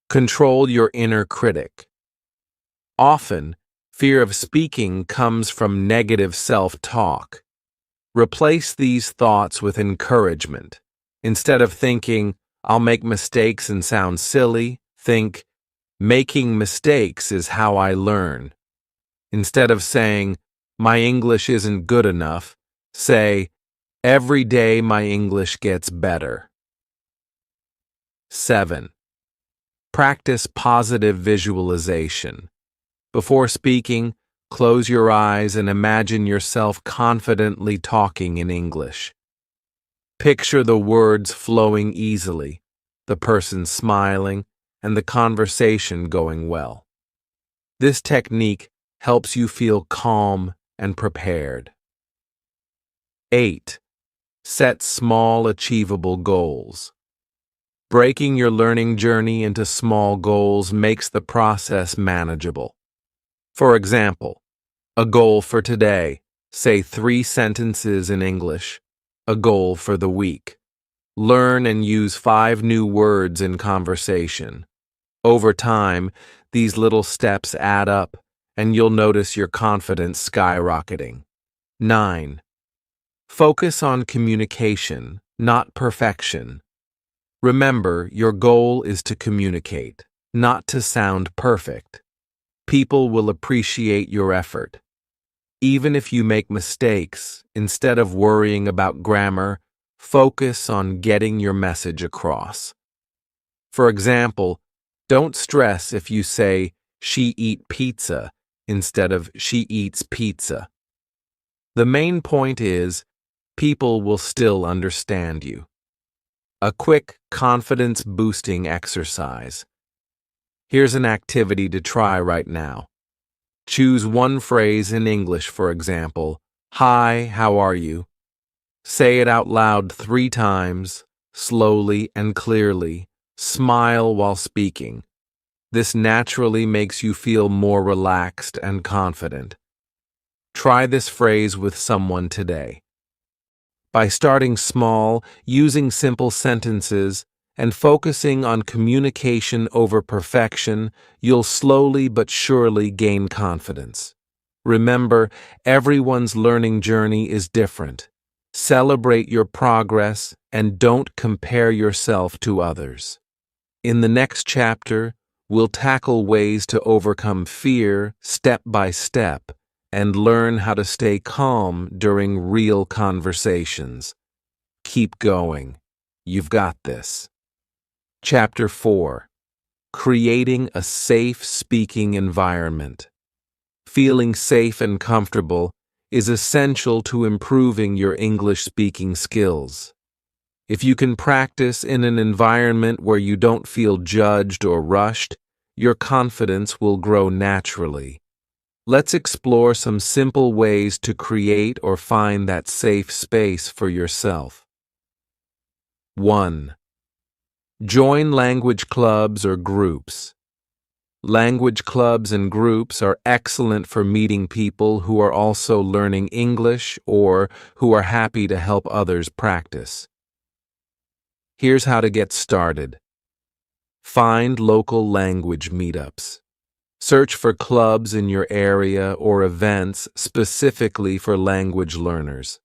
A: Control your inner critic. Often, fear of speaking comes from negative self-talk. Replace these thoughts with encouragement. Instead of thinking, "I'll make mistakes and sound silly," think, "Making mistakes is how I learn." Instead of saying, "My English isn't good enough," say, "Every day my English gets better." 7. Practice positive visualization. Before speaking, close your eyes and imagine yourself confidently talking in English. Picture the words flowing easily, the person smiling, and the conversation going well. This technique helps you feel calm and prepared. 8. Set small, achievable goals. Breaking your learning journey into small goals makes the process manageable. For example, a goal for today, say 3 sentences in English. A goal for the week. Learn and use 5 new words in conversation. Over time, these little steps add up, and you'll notice your confidence skyrocketing. 9. Focus on communication, not perfection. Remember, your goal is to communicate, not to sound perfect. People will appreciate your effort. Even if you make mistakes, instead of worrying about grammar, Focus on getting your message across. For example, don't stress if you say, "She eat pizza," instead of "she eats pizza." The main point is, people will still understand you. A quick confidence-boosting exercise. Here's an activity to try right now. Choose one phrase in English, for example, "Hi, how are you?" Say it out loud 3 times, slowly and clearly. Smile while speaking. This naturally makes you feel more relaxed and confident. Try this phrase with someone today. By starting small, using simple sentences, and focusing on communication over perfection, you'll slowly but surely gain confidence. Remember, everyone's learning journey is different. Celebrate your progress and don't compare yourself to others. In the next chapter, we'll tackle ways to overcome fear step by step and learn how to stay calm during real conversations. Keep going. You've got this. Chapter 4. Creating a safe speaking environment. Feeling safe and comfortable is essential to improving your English speaking skills. If you can practice in an environment where you don't feel judged or rushed, your confidence will grow naturally. Let's explore some simple ways to create or find that safe space for yourself. 1. Join language clubs or groups. Language clubs and groups are excellent for meeting people who are also learning English or who are happy to help others practice. Here's how to get started. Find local language meetups. Search for clubs in your area or events specifically for language learners.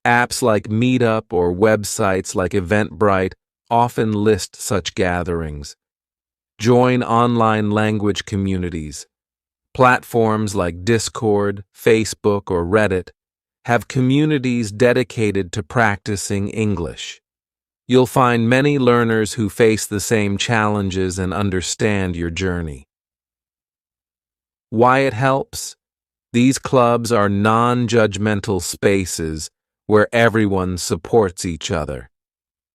A: Apps like Meetup or websites like Eventbrite often list such gatherings. Join online language communities. Platforms like Discord, Facebook, or Reddit have communities dedicated to practicing English. You'll find many learners who face the same challenges and understand your journey. Why it helps? These clubs are non-judgmental spaces where everyone supports each other.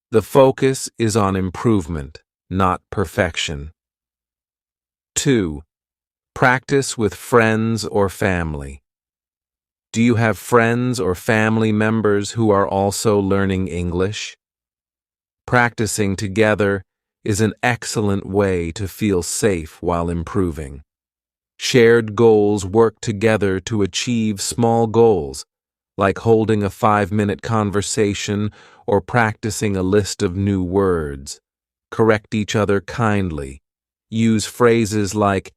A: The focus is on improvement, not perfection. 2. Practice with friends or family. Do you have friends or family members who are also learning English? Practicing together is an excellent way to feel safe while improving. Shared goals work together to achieve small goals, like holding a 5-minute conversation or practicing a list of new words. Correct each other kindly. Use phrases like,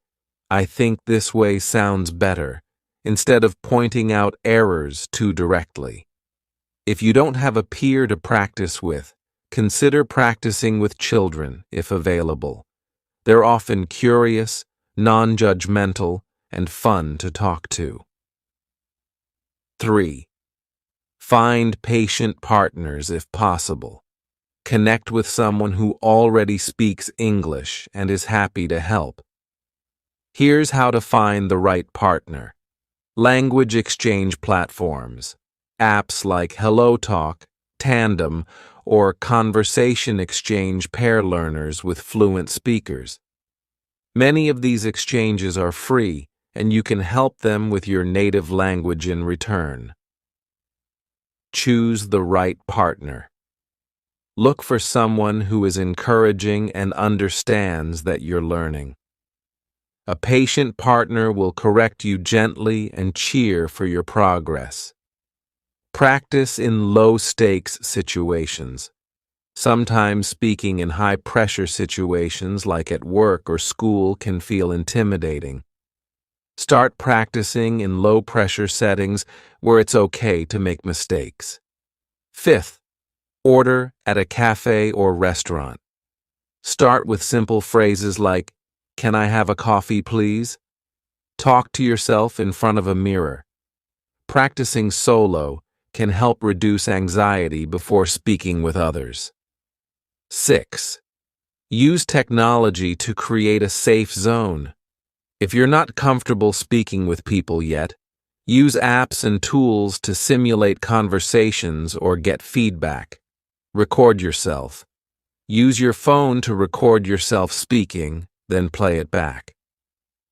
A: "I think this way sounds better," instead of pointing out errors too directly. If you don't have a peer to practice with, consider practicing with children if available. They're often curious, non-judgmental, and fun to talk to. 3. Find patient partners if possible. Connect with someone who already speaks English and is happy to help. Here's how to find the right partner. Language exchange platforms. Apps like HelloTalk, Tandem, or Conversation Exchange pair learners with fluent speakers. Many of these exchanges are free, and you can help them with your native language in return. Choose the right partner. Look for someone who is encouraging and understands that you're learning. A patient partner will correct you gently and cheer for your progress. Practice in low-stakes situations. Sometimes speaking in high-pressure situations like at work or school can feel intimidating. Start practicing in low-pressure settings where it's okay to make mistakes. 5th, order at a cafe or restaurant. Start with simple phrases like, "Can I have a coffee, please?" Talk to yourself in front of a mirror. Practicing solo can help reduce anxiety before speaking with others. 6. Use technology to create a safe zone. If you're not comfortable speaking with people yet, use apps and tools to simulate conversations or get feedback. Record yourself. Use your phone to record yourself speaking, then play it back.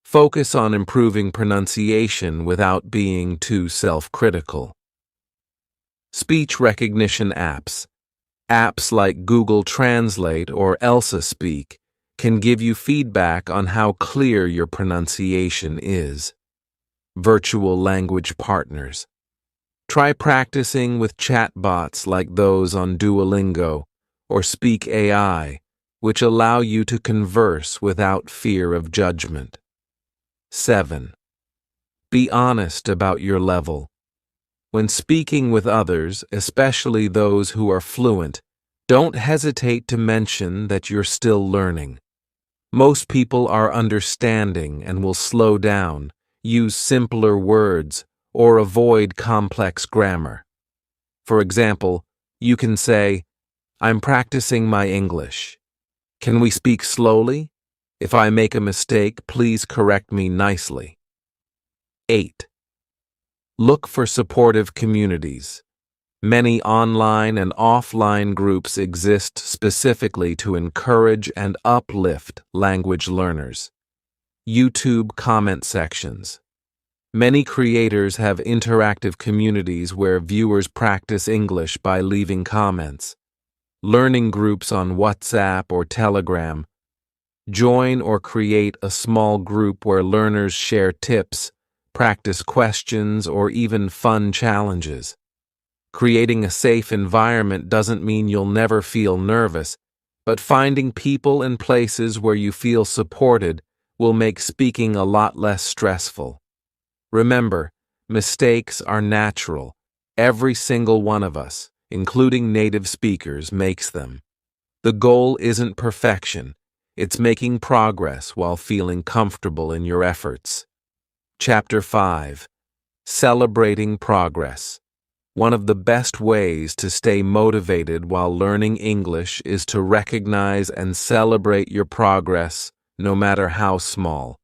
A: Focus on improving pronunciation without being too self-critical. Speech recognition apps. Apps like Google Translate or Elsa Speak can give you feedback on how clear your pronunciation is. Virtual language partners. Try practicing with chatbots like those on Duolingo or Speak AI, which allow you to converse without fear of judgment. 7. Be honest about your level. When speaking with others, especially those who are fluent, don't hesitate to mention that you're still learning. Most people are understanding and will slow down, use simpler words, or avoid complex grammar. For example, you can say, "I'm practicing my English. Can we speak slowly? If I make a mistake, please correct me nicely." 8. Look for supportive communities. Many online and offline groups exist specifically to encourage and uplift language learners. YouTube comment sections. Many creators have interactive communities where viewers practice English by leaving comments. Learning groups on WhatsApp or Telegram. Join or create a small group where learners share tips, practice questions, or even fun challenges. Creating a safe environment doesn't mean you'll never feel nervous, but finding people and places where you feel supported will make speaking a lot less stressful. Remember, mistakes are natural. Every single one of us, including native speakers, makes them. The goal isn't perfection. It's making progress while feeling comfortable in your efforts. Chapter 5. Celebrating Progress. One of the best ways to stay motivated while learning English is to recognize and celebrate your progress, no matter how small.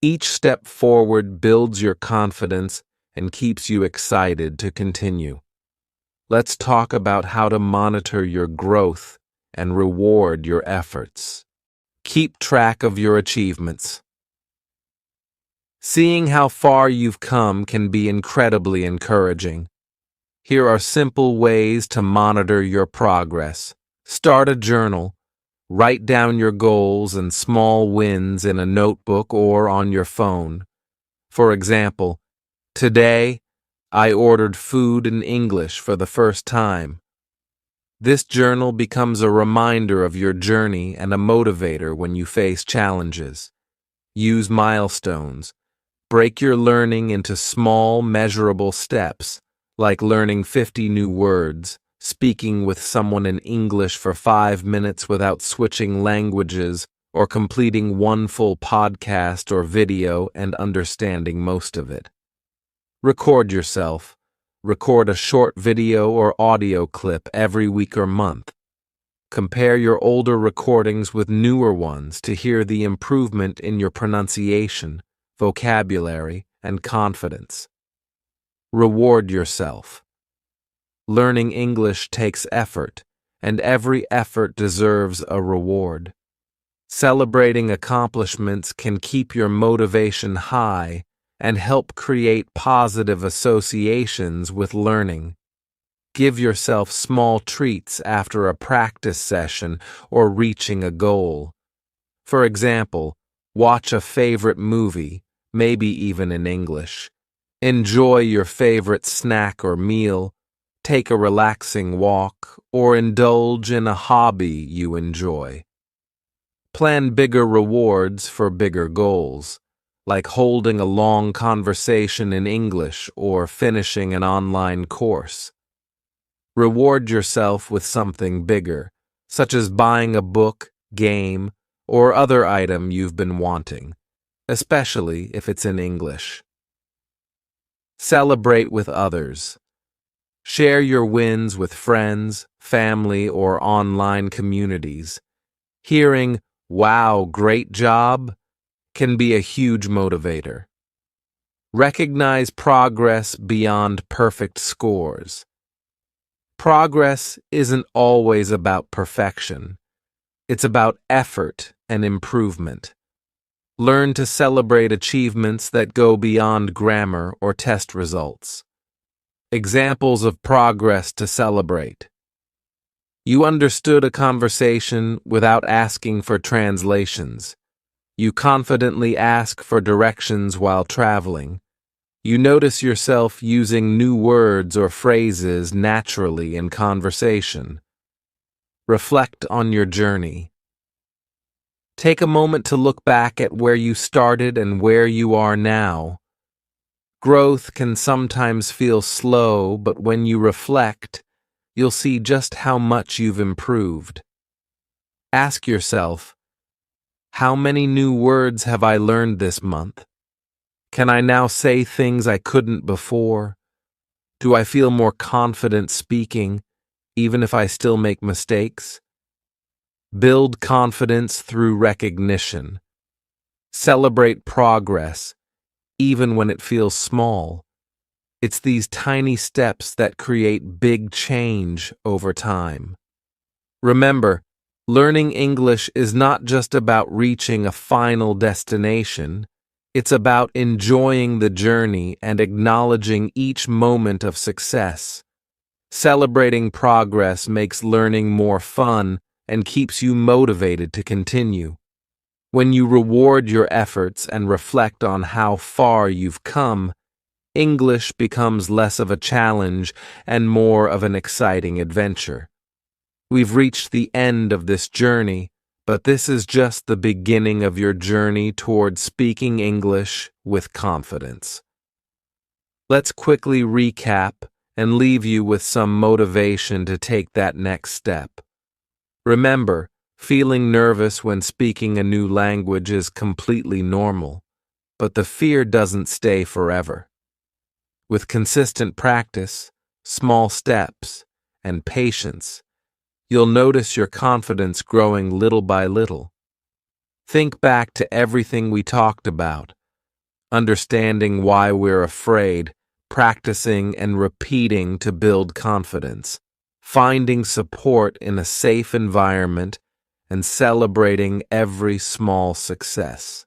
A: Each step forward builds your confidence and keeps you excited to continue. Let's talk about how to monitor your growth and reward your efforts. Keep track of your achievements. Seeing how far you've come can be incredibly encouraging. Here are simple ways to monitor your progress. Start a journal. Write down your goals and small wins in a notebook or on your phone. For example, today, I ordered food in English for the first time. This journal becomes a reminder of your journey and a motivator when you face challenges. Use milestones. Break your learning into small, measurable steps, like learning 50 new words, speaking with someone in English for 5 minutes without switching languages, or completing one full podcast or video and understanding most of it. Record yourself. Record a short video or audio clip every week or month. Compare your older recordings with newer ones to hear the improvement in your pronunciation, vocabulary, and confidence. Reward yourself. Learning English takes effort, and every effort deserves a reward. Celebrating accomplishments can keep your motivation high and help create positive associations with learning. Give yourself small treats after a practice session or reaching a goal. For example, watch a favorite movie, maybe even in English. Enjoy your favorite snack or meal. Take a relaxing walk, or indulge in a hobby you enjoy. Plan bigger rewards for bigger goals, like holding a long conversation in English or finishing an online course. Reward yourself with something bigger, such as buying a book, game, or other item you've been wanting, especially if it's in English. Celebrate with others. Share your wins with friends, family, or online communities. Hearing, "Wow, great job," can be a huge motivator. Recognize progress beyond perfect scores. Progress isn't always about perfection. It's about effort and improvement. Learn to celebrate achievements that go beyond grammar or test results. Examples of progress to celebrate. You understood a conversation without asking for translations. You confidently ask for directions while traveling. You notice yourself using new words or phrases naturally in conversation. Reflect on your journey. Take a moment to look back at where you started and where you are now. Growth can sometimes feel slow, but when you reflect, you'll see just how much you've improved. Ask yourself, how many new words have I learned this month? Can I now say things I couldn't before? Do I feel more confident speaking, even if I still make mistakes? Build confidence through recognition. Celebrate progress, even when it feels small. It's these tiny steps that create big change over time. Remember, learning English is not just about reaching a final destination. It's about enjoying the journey and acknowledging each moment of success. Celebrating progress makes learning more fun and keeps you motivated to continue. When you reward your efforts and reflect on how far you've come, English becomes less of a challenge and more of an exciting adventure. We've reached the end of this journey, but this is just the beginning of your journey toward speaking English with confidence. Let's quickly recap and leave you with some motivation to take that next step. Remember, feeling nervous when speaking a new language is completely normal, but the fear doesn't stay forever. With consistent practice, small steps, and patience, you'll notice your confidence growing little by little. Think back to everything we talked about, understanding why we're afraid, practicing and repeating to build confidence, finding support in a safe environment, and celebrating every small success.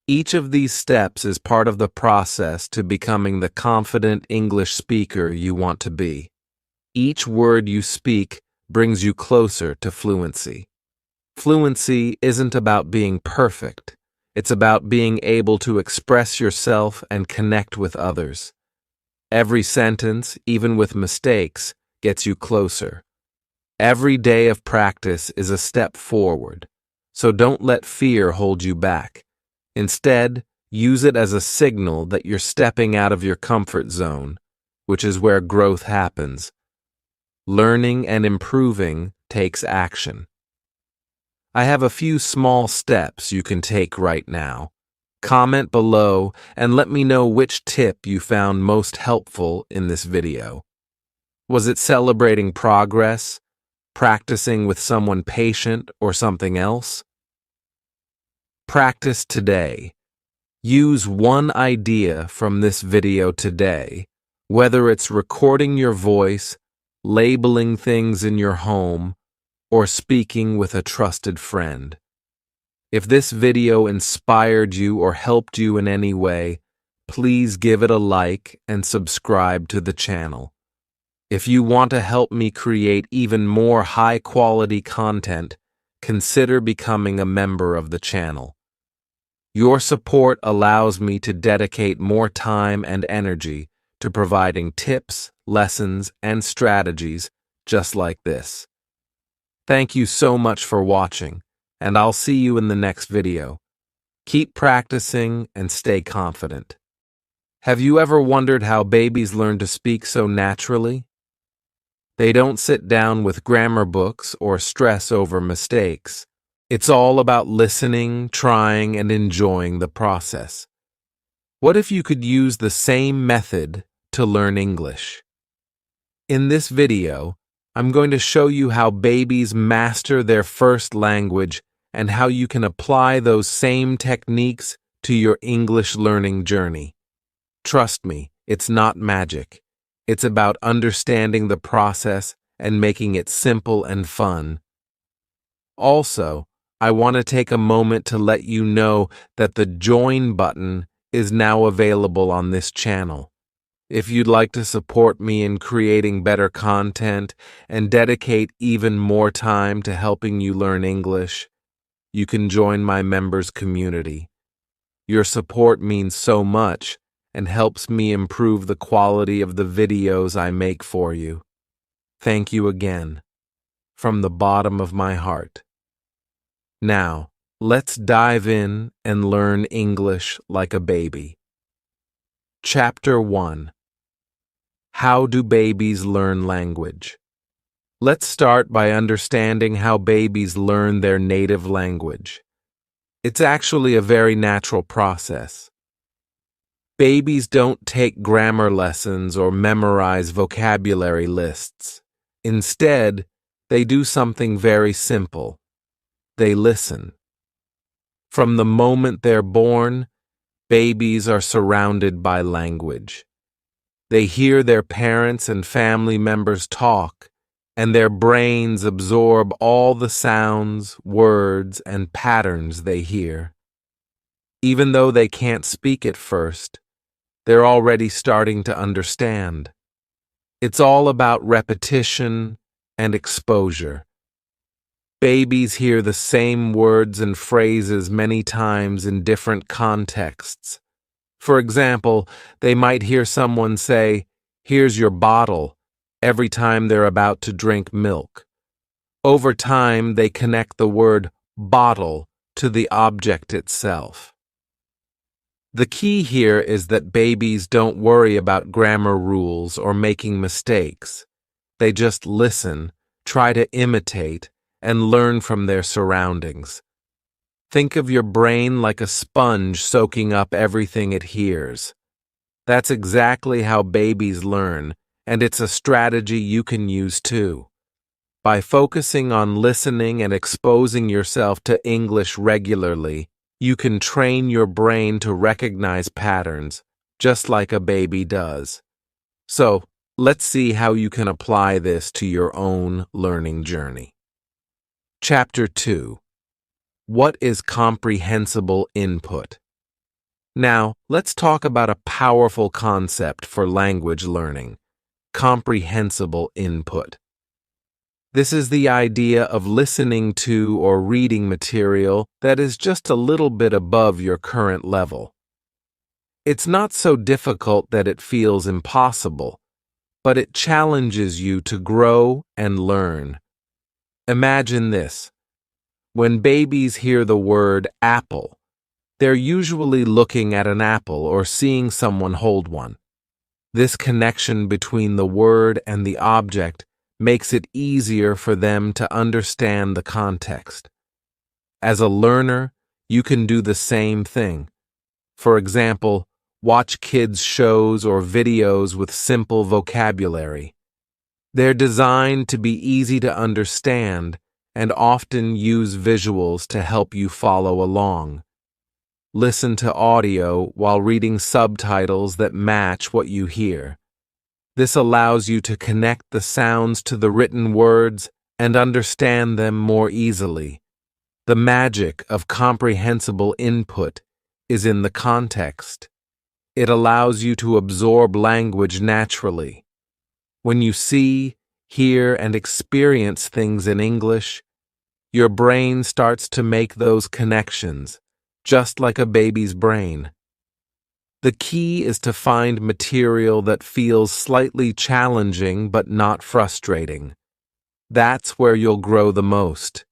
A: Each of these steps is part of the process to becoming the confident English speaker you want to be. Each word you speak brings you closer to fluency. Fluency isn't about being perfect. It's about being able to express yourself and connect with others. Every sentence, even with mistakes, gets you closer. Every day of practice is a step forward, so don't let fear hold you back. Instead, use it as a signal that you're stepping out of your comfort zone, which is where growth happens. Learning and improving takes action. I have a few small steps you can take right now. Comment below and let me know which tip you found most helpful in this video. Was it celebrating progress, practicing with someone patient, or something else? Practice today. Use one idea from this video today, whether it's recording your voice, labeling things in your home, or speaking with a trusted friend. If this video inspired you or helped you in any way, please give it a like and subscribe to the channel. If you want to help me create even more high-quality content, consider becoming a member of the channel. Your support allows me to dedicate more time and energy to providing tips, lessons, and strategies just like this. Thank you so much for watching, and I'll see you in the next video. Keep practicing and stay confident. Have you ever wondered how babies learn to speak so naturally? They don't sit down with grammar books or stress over mistakes. It's all about listening, trying, and enjoying the process. What if you could use the same method to learn English? In this video, I'm going to show you how babies master their first language and how you can apply those same techniques to your English learning journey. Trust me, it's not magic. It's about understanding the process and making it simple and fun. Also, I want to take a moment to let you know that the join button is now available on this channel. If you'd like to support me in creating better content and dedicate even more time to helping you learn English, you can join my members community. Your support means so much and helps me improve the quality of the videos I make for you. Thank you again, from the bottom of my heart. Now, let's dive in and learn English like a baby. Chapter 1. How do babies learn language? Let's start by understanding how babies learn their native language. It's actually a very natural process. Babies don't take grammar lessons or memorize vocabulary lists. Instead, they do something very simple. They listen. From the moment they're born, babies are surrounded by language. They hear their parents and family members talk, and their brains absorb all the sounds, words, and patterns they hear. Even though they can't speak at first, they're already starting to understand. It's all about repetition and exposure. Babies hear the same words and phrases many times in different contexts. For example, they might hear someone say, "Here's your bottle," every time they're about to drink milk. Over time, they connect the word bottle to the object itself. The key here is that babies don't worry about grammar rules or making mistakes. They just listen, try to imitate, and learn from their surroundings. Think of your brain like a sponge soaking up everything it hears. That's exactly how babies learn, and it's a strategy you can use too. By focusing on listening and exposing yourself to English regularly, you can train your brain to recognize patterns, just like a baby does. So, let's see how you can apply this to your own learning journey. Chapter 2. What is comprehensible input? Now, let's talk about a powerful concept for language learning: comprehensible input. This is the idea of listening to or reading material that is just a little bit above your current level. It's not so difficult that it feels impossible, but it challenges you to grow and learn. Imagine this. When babies hear the word apple, they're usually looking at an apple or seeing someone hold one. This connection between the word and the object makes it easier for them to understand the context. As a learner, you can do the same thing. For example, watch kids' shows or videos with simple vocabulary. They're designed to be easy to understand and often use visuals to help you follow along. Listen to audio while reading subtitles that match what you hear. This allows you to connect the sounds to the written words and understand them more easily. The magic of comprehensible input is in the context. It allows you to absorb language naturally. When you see, hear, and experience things in English, your brain starts to make those connections, just like a baby's brain. The key is to find material that feels slightly challenging but not frustrating. That's where you'll grow the most.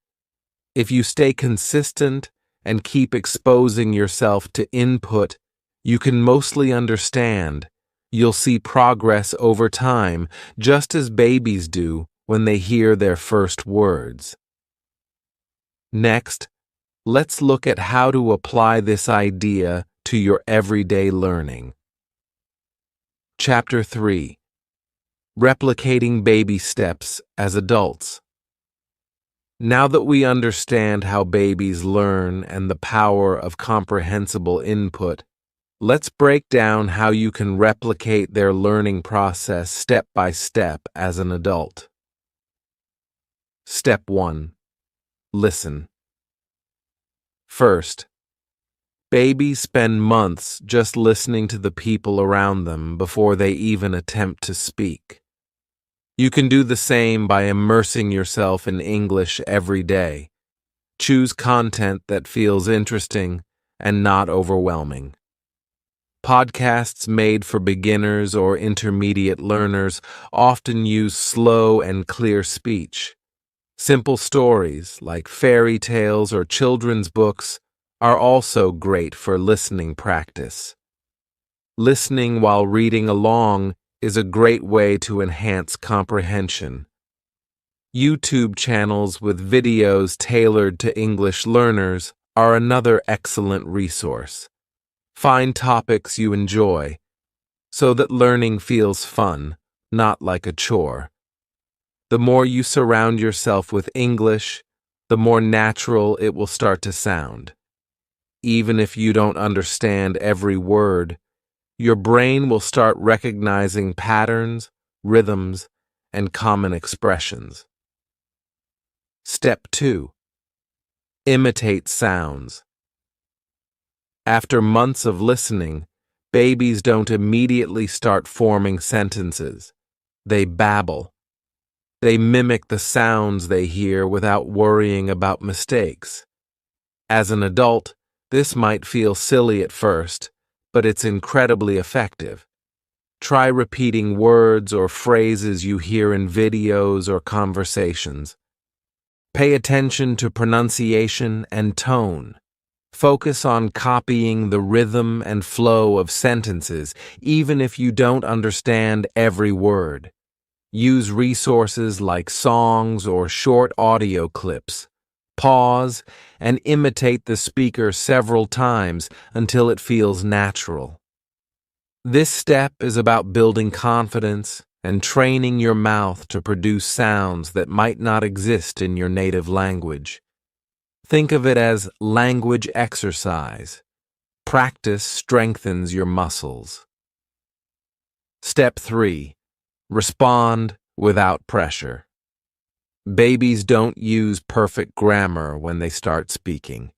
A: If you stay consistent and keep exposing yourself to input you can mostly understand, you'll see progress over time, just as babies do when they hear their first words. Next, let's look at how to apply this idea to your everyday learning. Chapter 3. replicating baby steps as adults. Now that we understand how babies learn and the power of comprehensible input, let's break down how you can replicate their learning process step by step as an adult. Step 1. Listen. First, babies spend months just listening to the people around them before they even attempt to speak. You can do the same by immersing yourself in English every day. Choose content that feels interesting and not overwhelming. Podcasts made for beginners or intermediate learners often use slow and clear speech. Simple stories, like fairy tales or children's books, are also great for listening practice. Listening while reading along is a great way to enhance comprehension. YouTube channels with videos tailored to English learners are another excellent resource. Find topics you enjoy so that learning feels fun, not like a chore. The more you surround yourself with English, the more natural it will start to sound. Even if you don't understand every word, your brain will start recognizing patterns, rhythms, and common expressions. Step 2. Imitate sounds. After months of listening, babies don't immediately start forming sentences. They babble. They mimic the sounds they hear without worrying about mistakes. As an adult, this might feel silly at first, but it's incredibly effective. Try repeating words or phrases you hear in videos or conversations. Pay attention to pronunciation and tone. Focus on copying the rhythm and flow of sentences, even if you don't understand every word. Use resources like songs or short audio clips. Pause and imitate the speaker several times until it feels natural. This step is about building confidence and training your mouth to produce sounds that might not exist in your native language. Think of it as language exercise. Practice strengthens your muscles. Step 3. Respond without pressure. Babies don't use perfect grammar when they start speaking.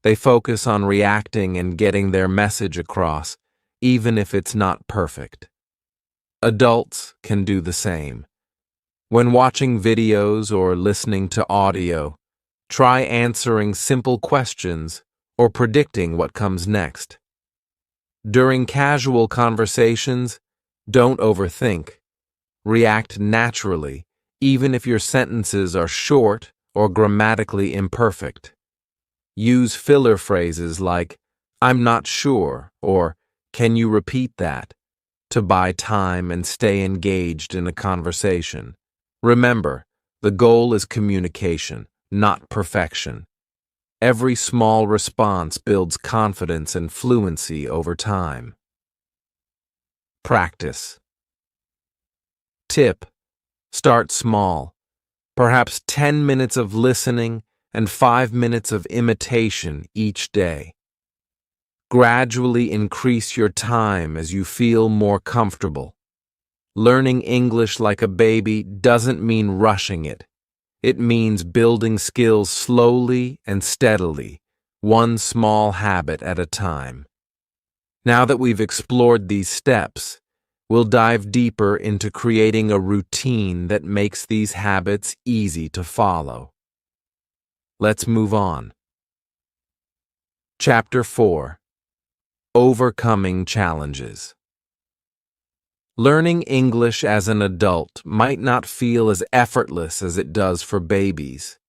A: They focus on reacting and getting their message across, even if it's not perfect. Adults can do the same. When watching videos or listening to audio, try answering simple questions or predicting what comes next. During casual conversations, don't overthink. React naturally, even if your sentences are short or grammatically imperfect. Use filler phrases like, "I'm not sure," or "Can you repeat that?" to buy time and stay engaged in a conversation. Remember, the goal is communication, not perfection. Every small response builds confidence and fluency over time. Practice. Tip: start small. Perhaps 10 minutes of listening and 5 minutes of imitation each day. Gradually increase your time as you feel more comfortable. Learning English like a baby doesn't mean rushing it. It means building skills slowly and steadily, one small habit at a time. Now that we've explored these steps, we'll dive deeper into creating a routine that makes these habits easy to follow. Let's move on. Chapter 4. Overcoming Challenges. Learning English as an adult might not feel as effortless as it does for babies.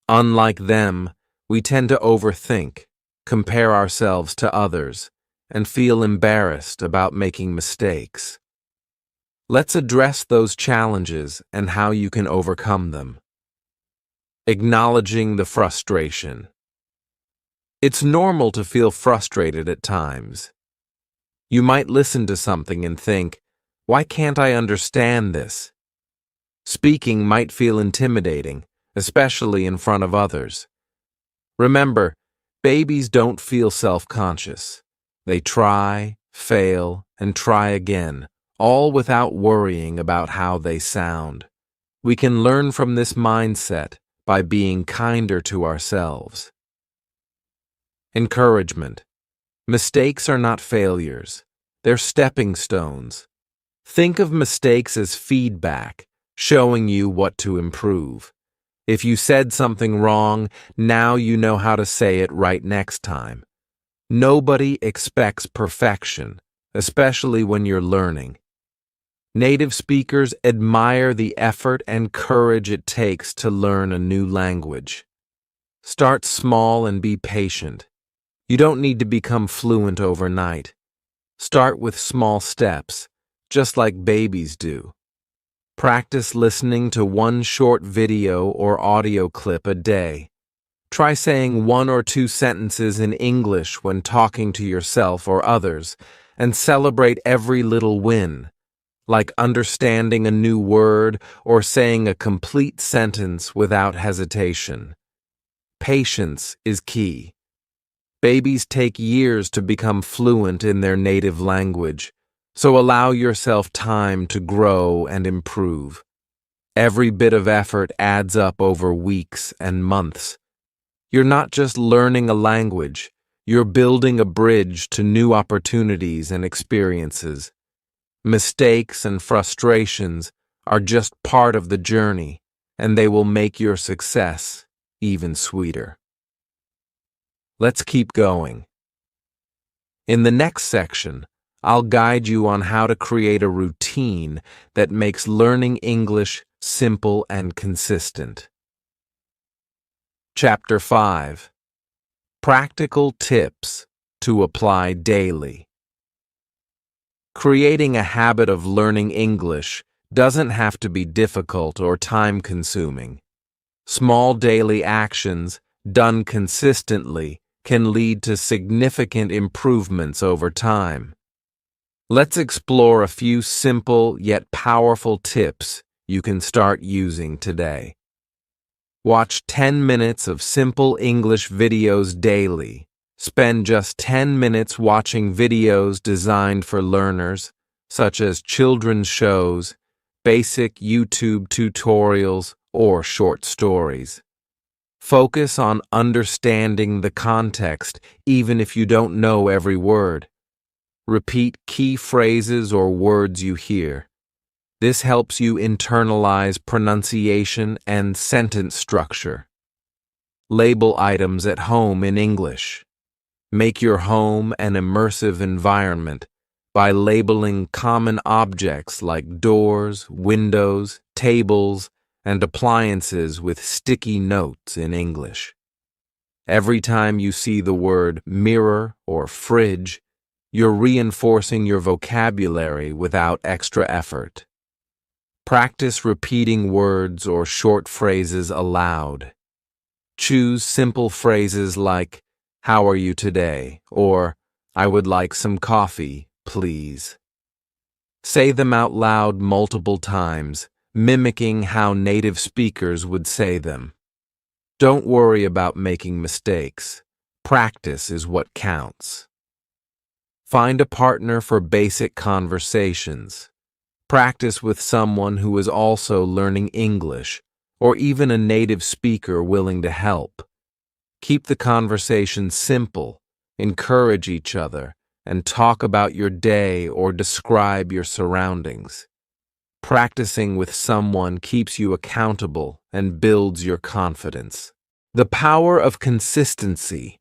A: Unlike them, we tend to overthink, compare ourselves to others, and feel embarrassed about making mistakes. Let's address those challenges and how you can overcome them. Acknowledging the frustration. It's normal to feel frustrated at times. You might listen to something and think, Why can't I understand this? Speaking might feel intimidating, especially in front of others. Remember, babies don't feel self-conscious. They try, fail, and try again, all without worrying about how they sound. We can learn from this mindset by being kinder to ourselves. Encouragement. Mistakes are not failures. They're stepping stones. Think of mistakes as feedback, showing you what to improve. If you said something wrong, now you know how to say it right next time. Nobody expects perfection, especially when you're learning. Native speakers admire the effort and courage it takes to learn a new language. Start small and be patient. You don't need to become fluent overnight. Start with small steps, just like babies do. Practice listening to one short video or audio clip a day. Try saying 1 or 2 sentences in English when talking to yourself or others, and celebrate every little win, like understanding a new word or saying a complete sentence without hesitation. Patience is key. Babies take years to become fluent in their native language, so allow yourself time to grow and improve. Every bit of effort adds up over weeks and months. You're not just learning a language, you're building a bridge to new opportunities and experiences. Mistakes and frustrations are just part of the journey, and they will make your success even sweeter. Let's keep going. In the next section, I'll guide you on how to create a routine that makes learning English simple and consistent. Chapter 5. Practical Tips to Apply Daily. Creating a habit of learning English doesn't have to be difficult or time-consuming. Small daily actions, done consistently, can lead to significant improvements over time. Let's explore a few simple yet powerful tips you can start using today. Watch 10 minutes of simple English videos daily. Spend just 10 minutes watching videos designed for learners, such as children's shows, basic YouTube tutorials, or short stories. Focus on understanding the context, even if you don't know every word. Repeat key phrases or words you hear. This helps you internalize pronunciation and sentence structure. Label items at home in English. Make your home an immersive environment by labeling common objects like doors, windows, tables, and appliances with sticky notes in English. Every time you see the word mirror or fridge, you're reinforcing your vocabulary without extra effort. Practice repeating words or short phrases aloud. Choose simple phrases like, "How are you today?" or "I would like some coffee, please." Say them out loud multiple times, mimicking how native speakers would say them. Don't worry about making mistakes. Practice is what counts. Find a partner for basic conversations. Practice with someone who is also learning English, or even a native speaker willing to help. Keep the conversation simple, encourage each other, and talk about your day or describe your surroundings. Practicing with someone keeps you accountable and builds your confidence. The power of consistency.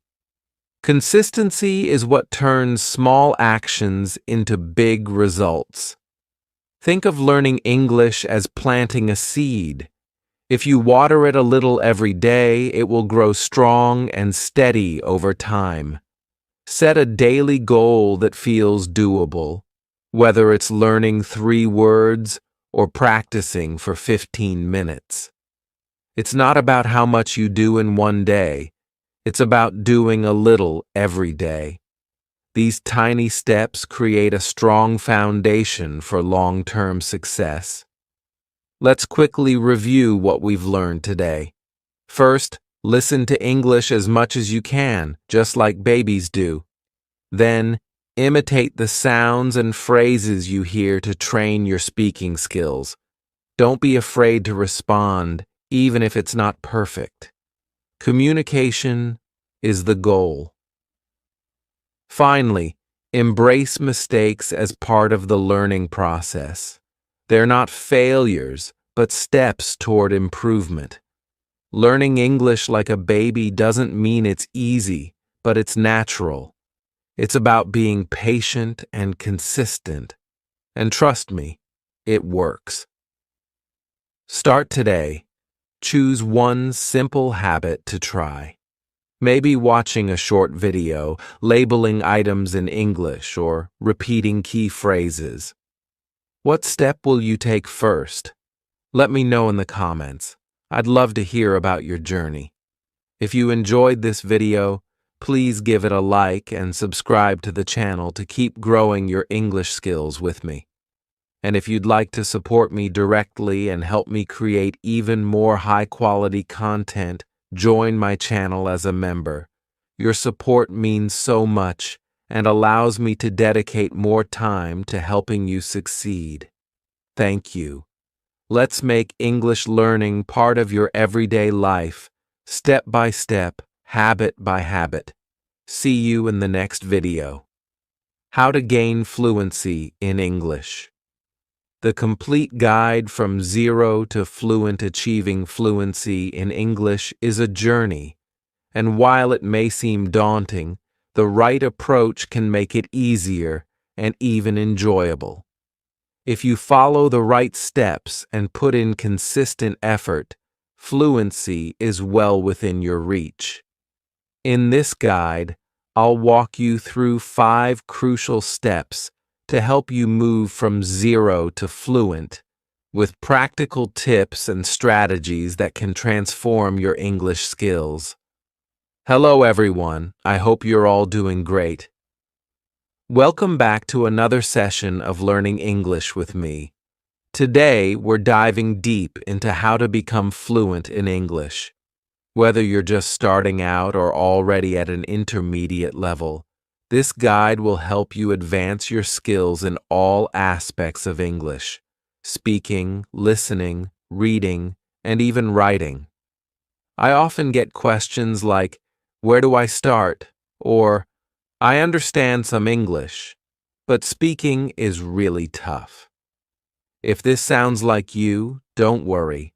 A: Consistency is what turns small actions into big results. Think of learning English as planting a seed. If you water it a little every day, it will grow strong and steady over time. Set a daily goal that feels doable, whether it's learning 3 words or practicing for 15 minutes. It's not about how much you do in one day. It's about doing a little every day. These tiny steps create a strong foundation for long-term success. Let's quickly review what we've learned today. First, listen to English as much as you can, just like babies do. Then, imitate the sounds and phrases you hear to train your speaking skills. Don't be afraid to respond, even if it's not perfect. Communication is the goal. Finally, embrace mistakes as part of the learning process. They're not failures, but steps toward improvement. Learning English like a baby doesn't mean it's easy, but it's natural. It's about being patient and consistent. And trust me, it works. Start today. Choose one simple habit to try. Maybe watching a short video, labeling items in English, or repeating key phrases. What step will you take first? Let me know in the comments. I'd love to hear about your journey. If you enjoyed this video, please give it a like and subscribe to the channel to keep growing your English skills with me. And if you'd like to support me directly and help me create even more high-quality content, join my channel as a member. Your support means so much and allows me to dedicate more time to helping you succeed. Thank you. Let's make English learning part of your everyday life, step by step, habit by habit. See you in the next video. How to gain fluency in English. The complete guide from zero to fluent achieving fluency in English is a journey, and while it may seem daunting, the right approach can make it easier and even enjoyable. If you follow the right steps and put in consistent effort, fluency is well within your reach. In this guide, I'll walk you through 5 crucial steps to help you move from zero to fluent, with practical tips and strategies that can transform your English skills. Hello everyone, I hope you're all doing great. Welcome back to another session of Learning English with me. Today, we're diving deep into how to become fluent in English. Whether you're just starting out or already at an intermediate level, this guide will help you advance your skills in all aspects of English: speaking, listening, reading, and even writing. I often get questions like, "Where do I start?" or "I understand some English, but speaking is really tough." If this sounds like you, don't worry.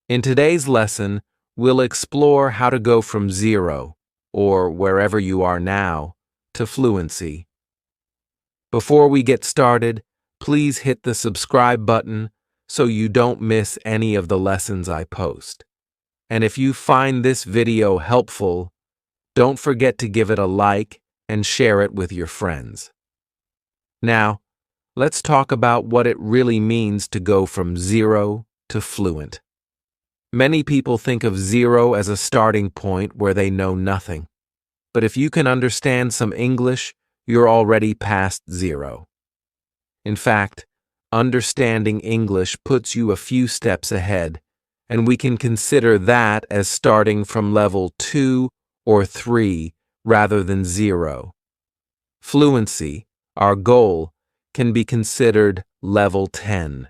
A: In today's lesson, we'll explore how to go from zero, or wherever you are now, to fluency. Before we get started, please hit the subscribe button so you don't miss any of the lessons I post. And if you find this video helpful, don't forget to give it a like and share it with your friends. Now, let's talk about what it really means to go from zero to fluent. Many people think of zero as a starting point where they know nothing. But if you can understand some English, you're already past zero. In fact, understanding English puts you a few steps ahead, and we can consider that as starting from level 2 or 3 rather than 0. Fluency, our goal, can be considered level 10.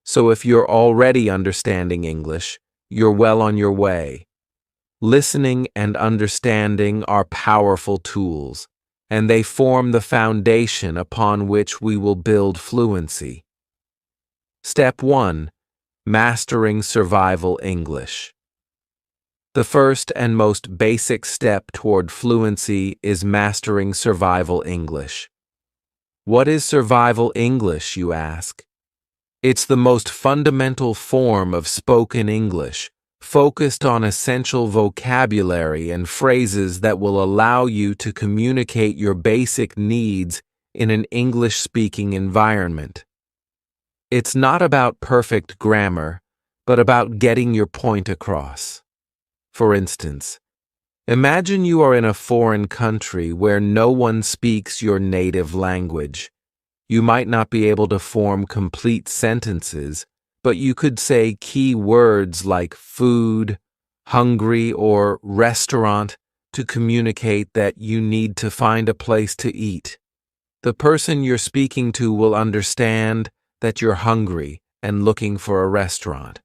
A: So if you're already understanding English, you're well on your way. Listening and understanding are powerful tools, and they form the foundation upon which we will build fluency. Step 1. Mastering Survival English. The first and most basic step toward fluency is mastering survival English. What is survival English, you ask? It's the most fundamental form of spoken English, focused on essential vocabulary and phrases that will allow you to communicate your basic needs in an English-speaking environment. It's not about perfect grammar, but about getting your point across. For instance, Imagine you are in a foreign country where no one speaks your native language. You might not be able to form complete sentences, but you could say key words like food, hungry, or restaurant to communicate that you need to find a place to eat. The person you're speaking to will understand that you're hungry and looking for a restaurant.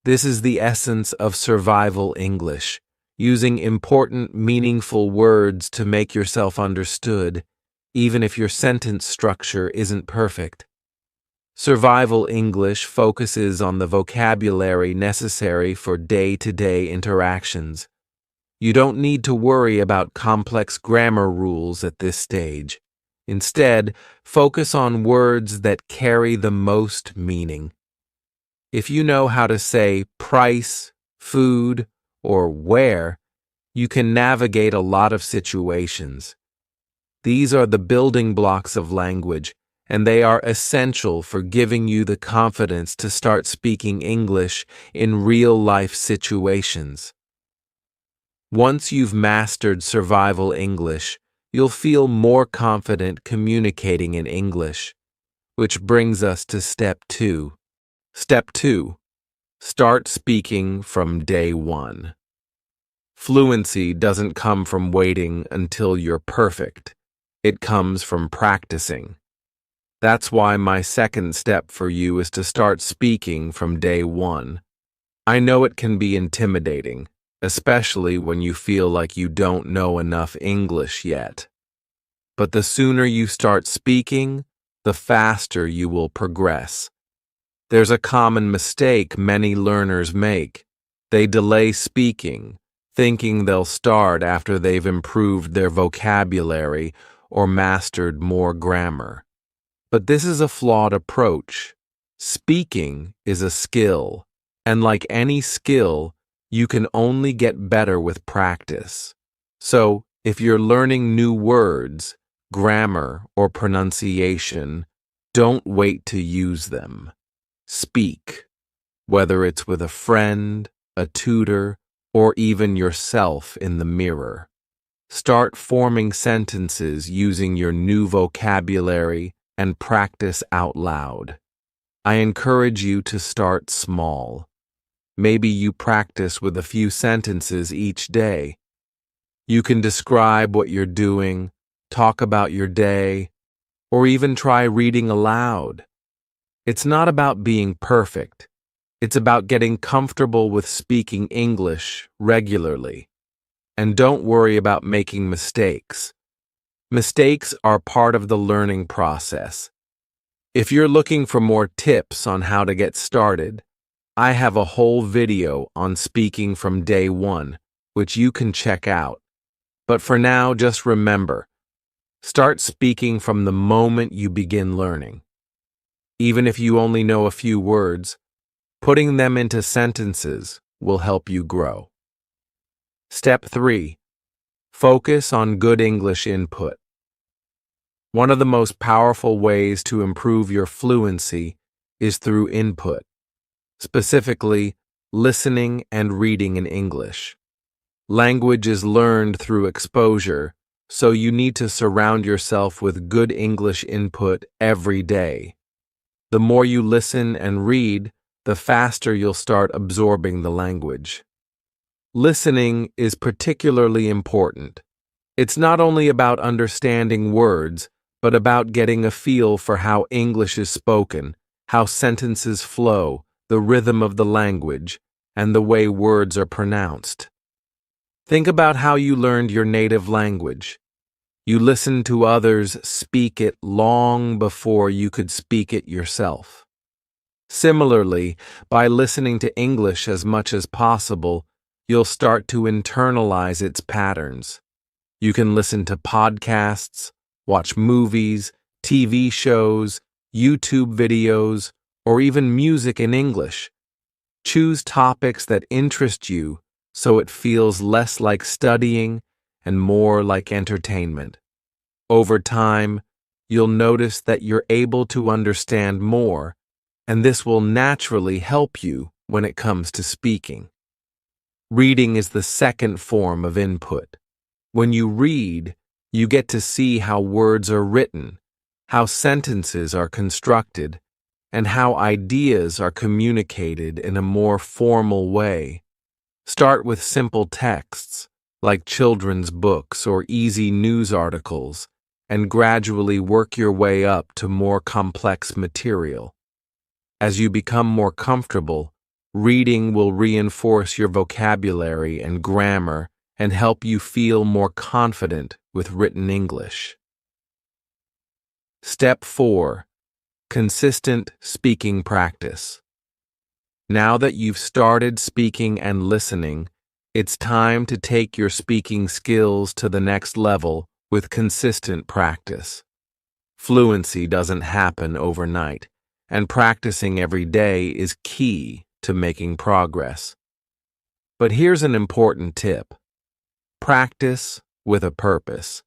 A: This is the essence of survival English, using important, meaningful words to make yourself understood, even if your sentence structure isn't perfect. Survival English focuses on the vocabulary necessary for day-to-day interactions. You don't need to worry about complex grammar rules at this stage. Instead, focus on words that carry the most meaning. If you know how to say price, food, or where, you can navigate a lot of situations. These are the building blocks of language, and they are essential for giving you the confidence to start speaking English in real-life situations. Once you've mastered survival English, you'll feel more confident communicating in English, which brings us to Step 2. Step 2. Start speaking from day one. Fluency doesn't come from waiting until you're perfect. It comes from practicing. That's why my second step for you is to start speaking from day one. I know it can be intimidating, especially when you feel like you don't know enough English yet. But the sooner you start speaking, the faster you will progress. There's a common mistake many learners make. They delay speaking, thinking they'll start after they've improved their vocabulary or mastered more grammar. But this is a flawed approach. Speaking is a skill, and like any skill, you can only get better with practice. So, if you're learning new words, grammar, or pronunciation, don't wait to use them. Speak, whether it's with a friend, a tutor, or even yourself in the mirror. Start forming sentences using your new vocabulary and practice out loud. I encourage you to start small. Maybe you practice with a few sentences each day. You can describe what you're doing, talk about your day, or even try reading aloud. It's not about being perfect. It's about getting comfortable with speaking English regularly. And don't worry about making mistakes. Mistakes are part of the learning process. If you're looking for more tips on how to get started, I have a whole video on speaking from day one, which you can check out. But for now, just remember, start speaking from the moment you begin learning. Even if you only know a few words, putting them into sentences will help you grow. Step 3. Focus on good English input. One of the most powerful ways to improve your fluency is through input, specifically listening and reading in English. Language is learned through exposure, so you need to surround yourself with good English input every day. The more you listen and read, the faster you'll start absorbing the language. Listening is particularly important. It's not only about understanding words, but about getting a feel for how English is spoken, how sentences flow, the rhythm of the language, and the way words are pronounced. Think about how you learned your native language. You listened to others speak it long before you could speak it yourself. Similarly, by listening to English as much as possible, you'll start to internalize its patterns. You can listen to podcasts, watch movies, TV shows, YouTube videos, or even music in English. Choose topics that interest you so it feels less like studying and more like entertainment. Over time, you'll notice that you're able to understand more, and this will naturally help you when it comes to speaking. Reading is the second form of input. When you read, you get to see how words are written, how sentences are constructed, and how ideas are communicated in a more formal way. Start with simple texts, like children's books or easy news articles, and gradually work your way up to more complex material. As you become more comfortable, reading will reinforce your vocabulary and grammar and help you feel more confident with written English. Step 4. Consistent speaking practice. Now that you've started speaking and listening, it's time to take your speaking skills to the next level with consistent practice. Fluency doesn't happen overnight, and practicing every day is key to making progress. But here's an important tip. Practice with a purpose.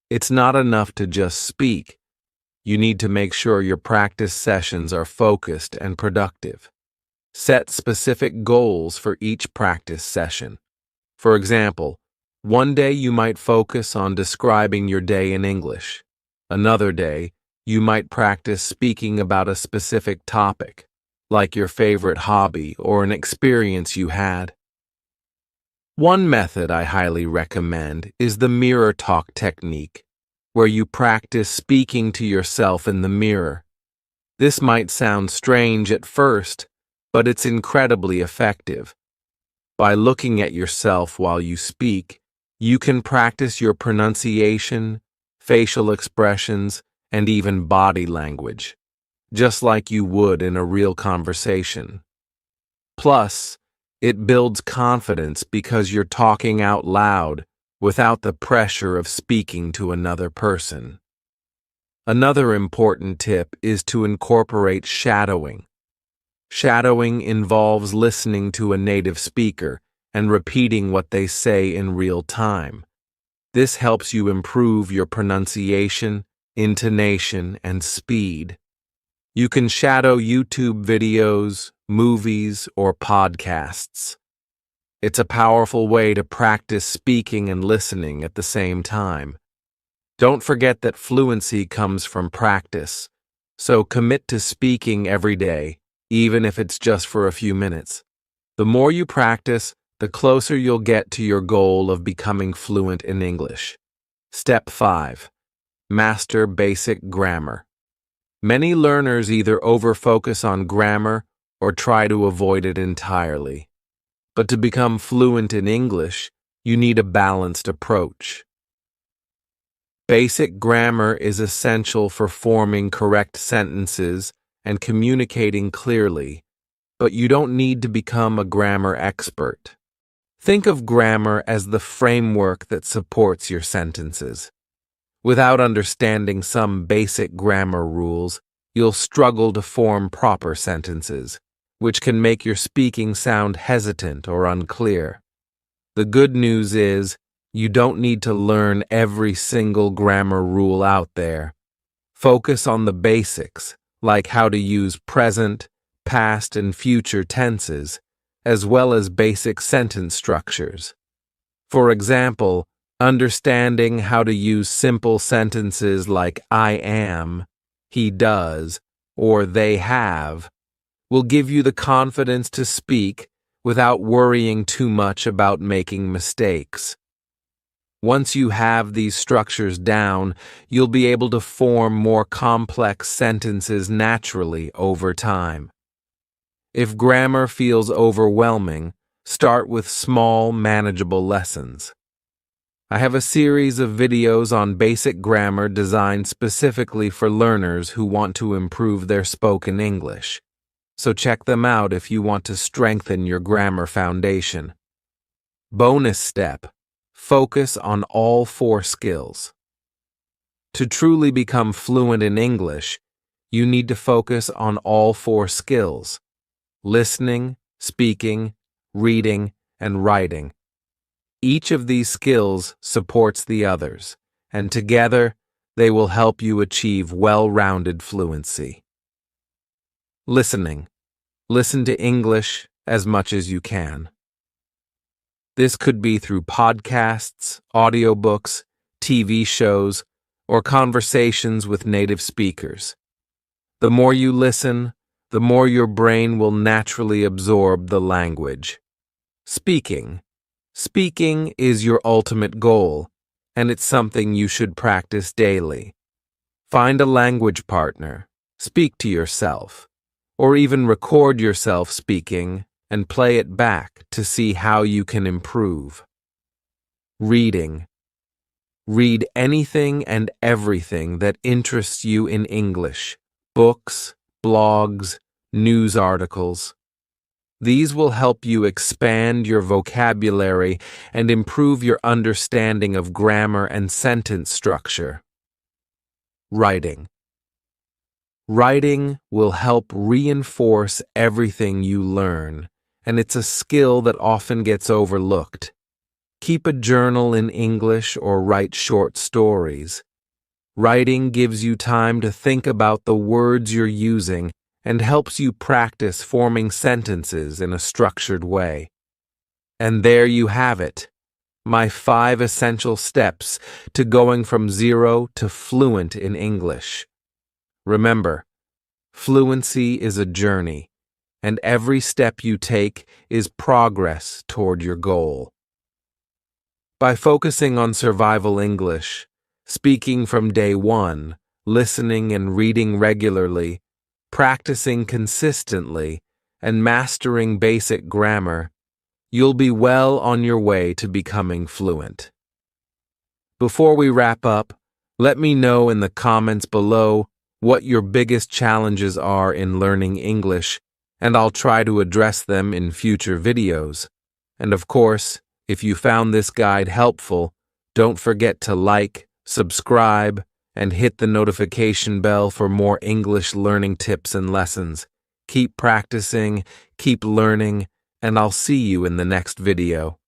A: It's not enough to just speak. You need to make sure your practice sessions are focused and productive. Set specific goals for each practice session. For example, one day you might focus on describing your day in English. Another day, you might practice speaking about a specific topic, like your favorite hobby or an experience you had. One method I highly recommend is the mirror talk technique, where you practice speaking to yourself in the mirror. This might sound strange at first, but it's incredibly effective. By looking at yourself while you speak, you can practice your pronunciation, facial expressions, and even body language, just like you would in a real conversation. Plus, it builds confidence because you're talking out loud without the pressure of speaking to another person. Another important tip is to incorporate shadowing. Shadowing involves listening to a native speaker and repeating what they say in real time. This helps you improve your pronunciation, intonation, and speed. You can shadow YouTube videos, movies, or podcasts. It's a powerful way to practice speaking and listening at the same time. Don't forget that fluency comes from practice, so commit to speaking every day, even if it's just for a few minutes. The more you practice, the closer you'll get to your goal of becoming fluent in English. Step 5. Master basic grammar. Many learners either over-focus on grammar or try to avoid it entirely. But to become fluent in English, you need a balanced approach. Basic grammar is essential for forming correct sentences and communicating clearly, but you don't need to become a grammar expert. Think of grammar as the framework that supports your sentences. Without understanding some basic grammar rules, you'll struggle to form proper sentences, which can make your speaking sound hesitant or unclear. The good news is, you don't need to learn every single grammar rule out there. Focus on the basics, like how to use present, past, and future tenses, as well as basic sentence structures. For example, understanding how to use simple sentences like I am, he does, or they have, will give you the confidence to speak without worrying too much about making mistakes. Once you have these structures down, you'll be able to form more complex sentences naturally over time. If grammar feels overwhelming, start with small, manageable lessons. I have a series of videos on basic grammar designed specifically for learners who want to improve their spoken English. So check them out if you want to strengthen your grammar foundation. Bonus step: focus on all 4 skills. To truly become fluent in English, you need to focus on all 4 skills: listening, speaking, reading, and writing. Each of these skills supports the others, and together they will help you achieve well-rounded fluency. Listening. Listen to English as much as you can. This could be through podcasts, audiobooks, TV shows, or conversations with native speakers. The more you listen, the more your brain will naturally absorb the language. Speaking. Speaking is your ultimate goal, and it's something you should practice daily. Find a language partner, speak to yourself, or even record yourself speaking and play it back to see how you can improve. Reading. Read anything and everything that interests you in English, books, blogs, news articles. These will help you expand your vocabulary and improve your understanding of grammar and sentence structure. Writing. Writing will help reinforce everything you learn, and it's a skill that often gets overlooked. Keep a journal in English or write short stories. Writing gives you time to think about the words you're using and helps you practice forming sentences in a structured way. And there you have it, my 5 essential steps to going from 0 to fluent in English. Remember, fluency is a journey, and every step you take is progress toward your goal. By focusing on survival English, speaking from day one, listening and reading regularly, practicing consistently, and mastering basic grammar, you'll be well on your way to becoming fluent. Before we wrap up, let me know in the comments below what your biggest challenges are in learning English, and I'll try to address them in future videos. And of course, if you found this guide helpful, don't forget to like, subscribe, and hit the notification bell for more English learning tips and lessons. Keep practicing, keep learning, and I'll see you in the next video.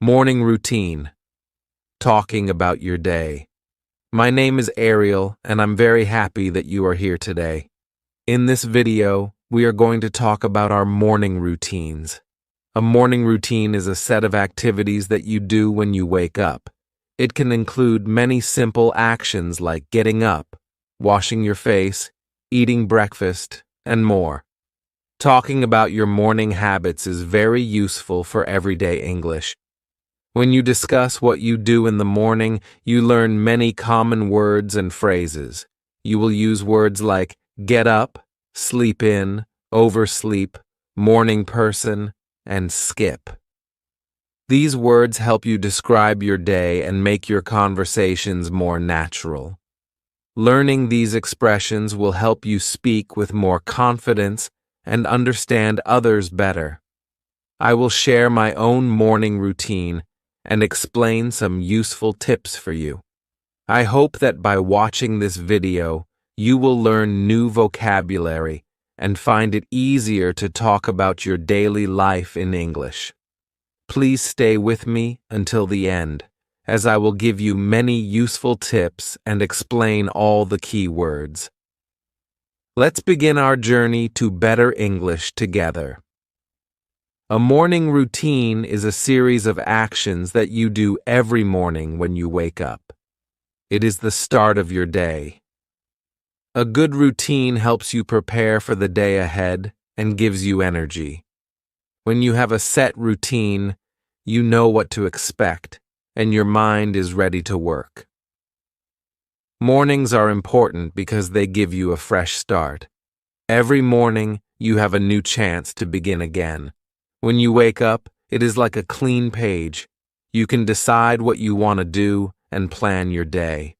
A: Morning routine. Talking about your day. My name is Ariel, and I'm very happy that you are here today. In this video, we are going to talk about our morning routines. A morning routine is a set of activities that you do when you wake up. It can include many simple actions like getting up, washing your face, eating breakfast, and more. Talking about your morning habits is very useful for everyday English. When you discuss what you do in the morning, you learn many common words and phrases. You will use words like get up, sleep in, oversleep, morning person, and skip. These words help you describe your day and make your conversations more natural. Learning these expressions will help you speak with more confidence and understand others better. I will share my own morning routine and explain some useful tips for you. I hope that by watching this video, you will learn new vocabulary and find it easier to talk about your daily life in English. Please stay with me until the end, as I will give you many useful tips and explain all the key words. Let's begin our journey to better English together. A morning routine is a series of actions that you do every morning when you wake up. It is the start of your day. A good routine helps you prepare for the day ahead and gives you energy. When you have a set routine, you know what to expect, and your mind is ready to work. Mornings are important because they give you a fresh start. Every morning, you have a new chance to begin again. When you wake up, it is like a clean page. You can decide what you want to do and plan your day.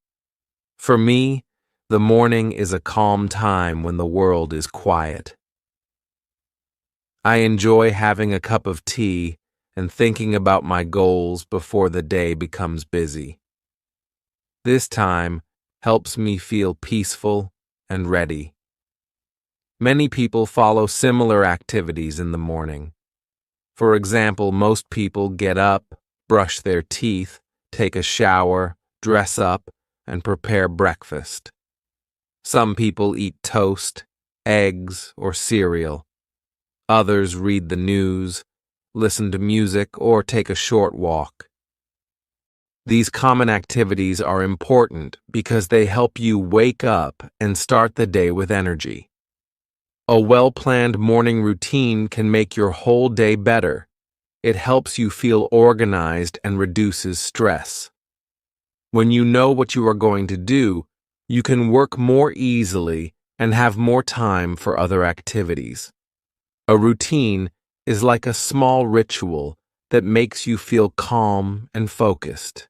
A: For me, the morning is a calm time when the world is quiet. I enjoy having a cup of tea and thinking about my goals before the day becomes busy. This time helps me feel peaceful and ready. Many people follow similar activities in the morning. For example, most people get up, brush their teeth, take a shower, dress up, and prepare breakfast. Some people eat toast, eggs, or cereal. Others read the news, listen to music, or take a short walk. These common activities are important because they help you wake up and start the day with energy. A well-planned morning routine can make your whole day better. It helps you feel organized and reduces stress. When you know what you are going to do, you can work more easily and have more time for other activities. A routine is like a small ritual that makes you feel calm and focused.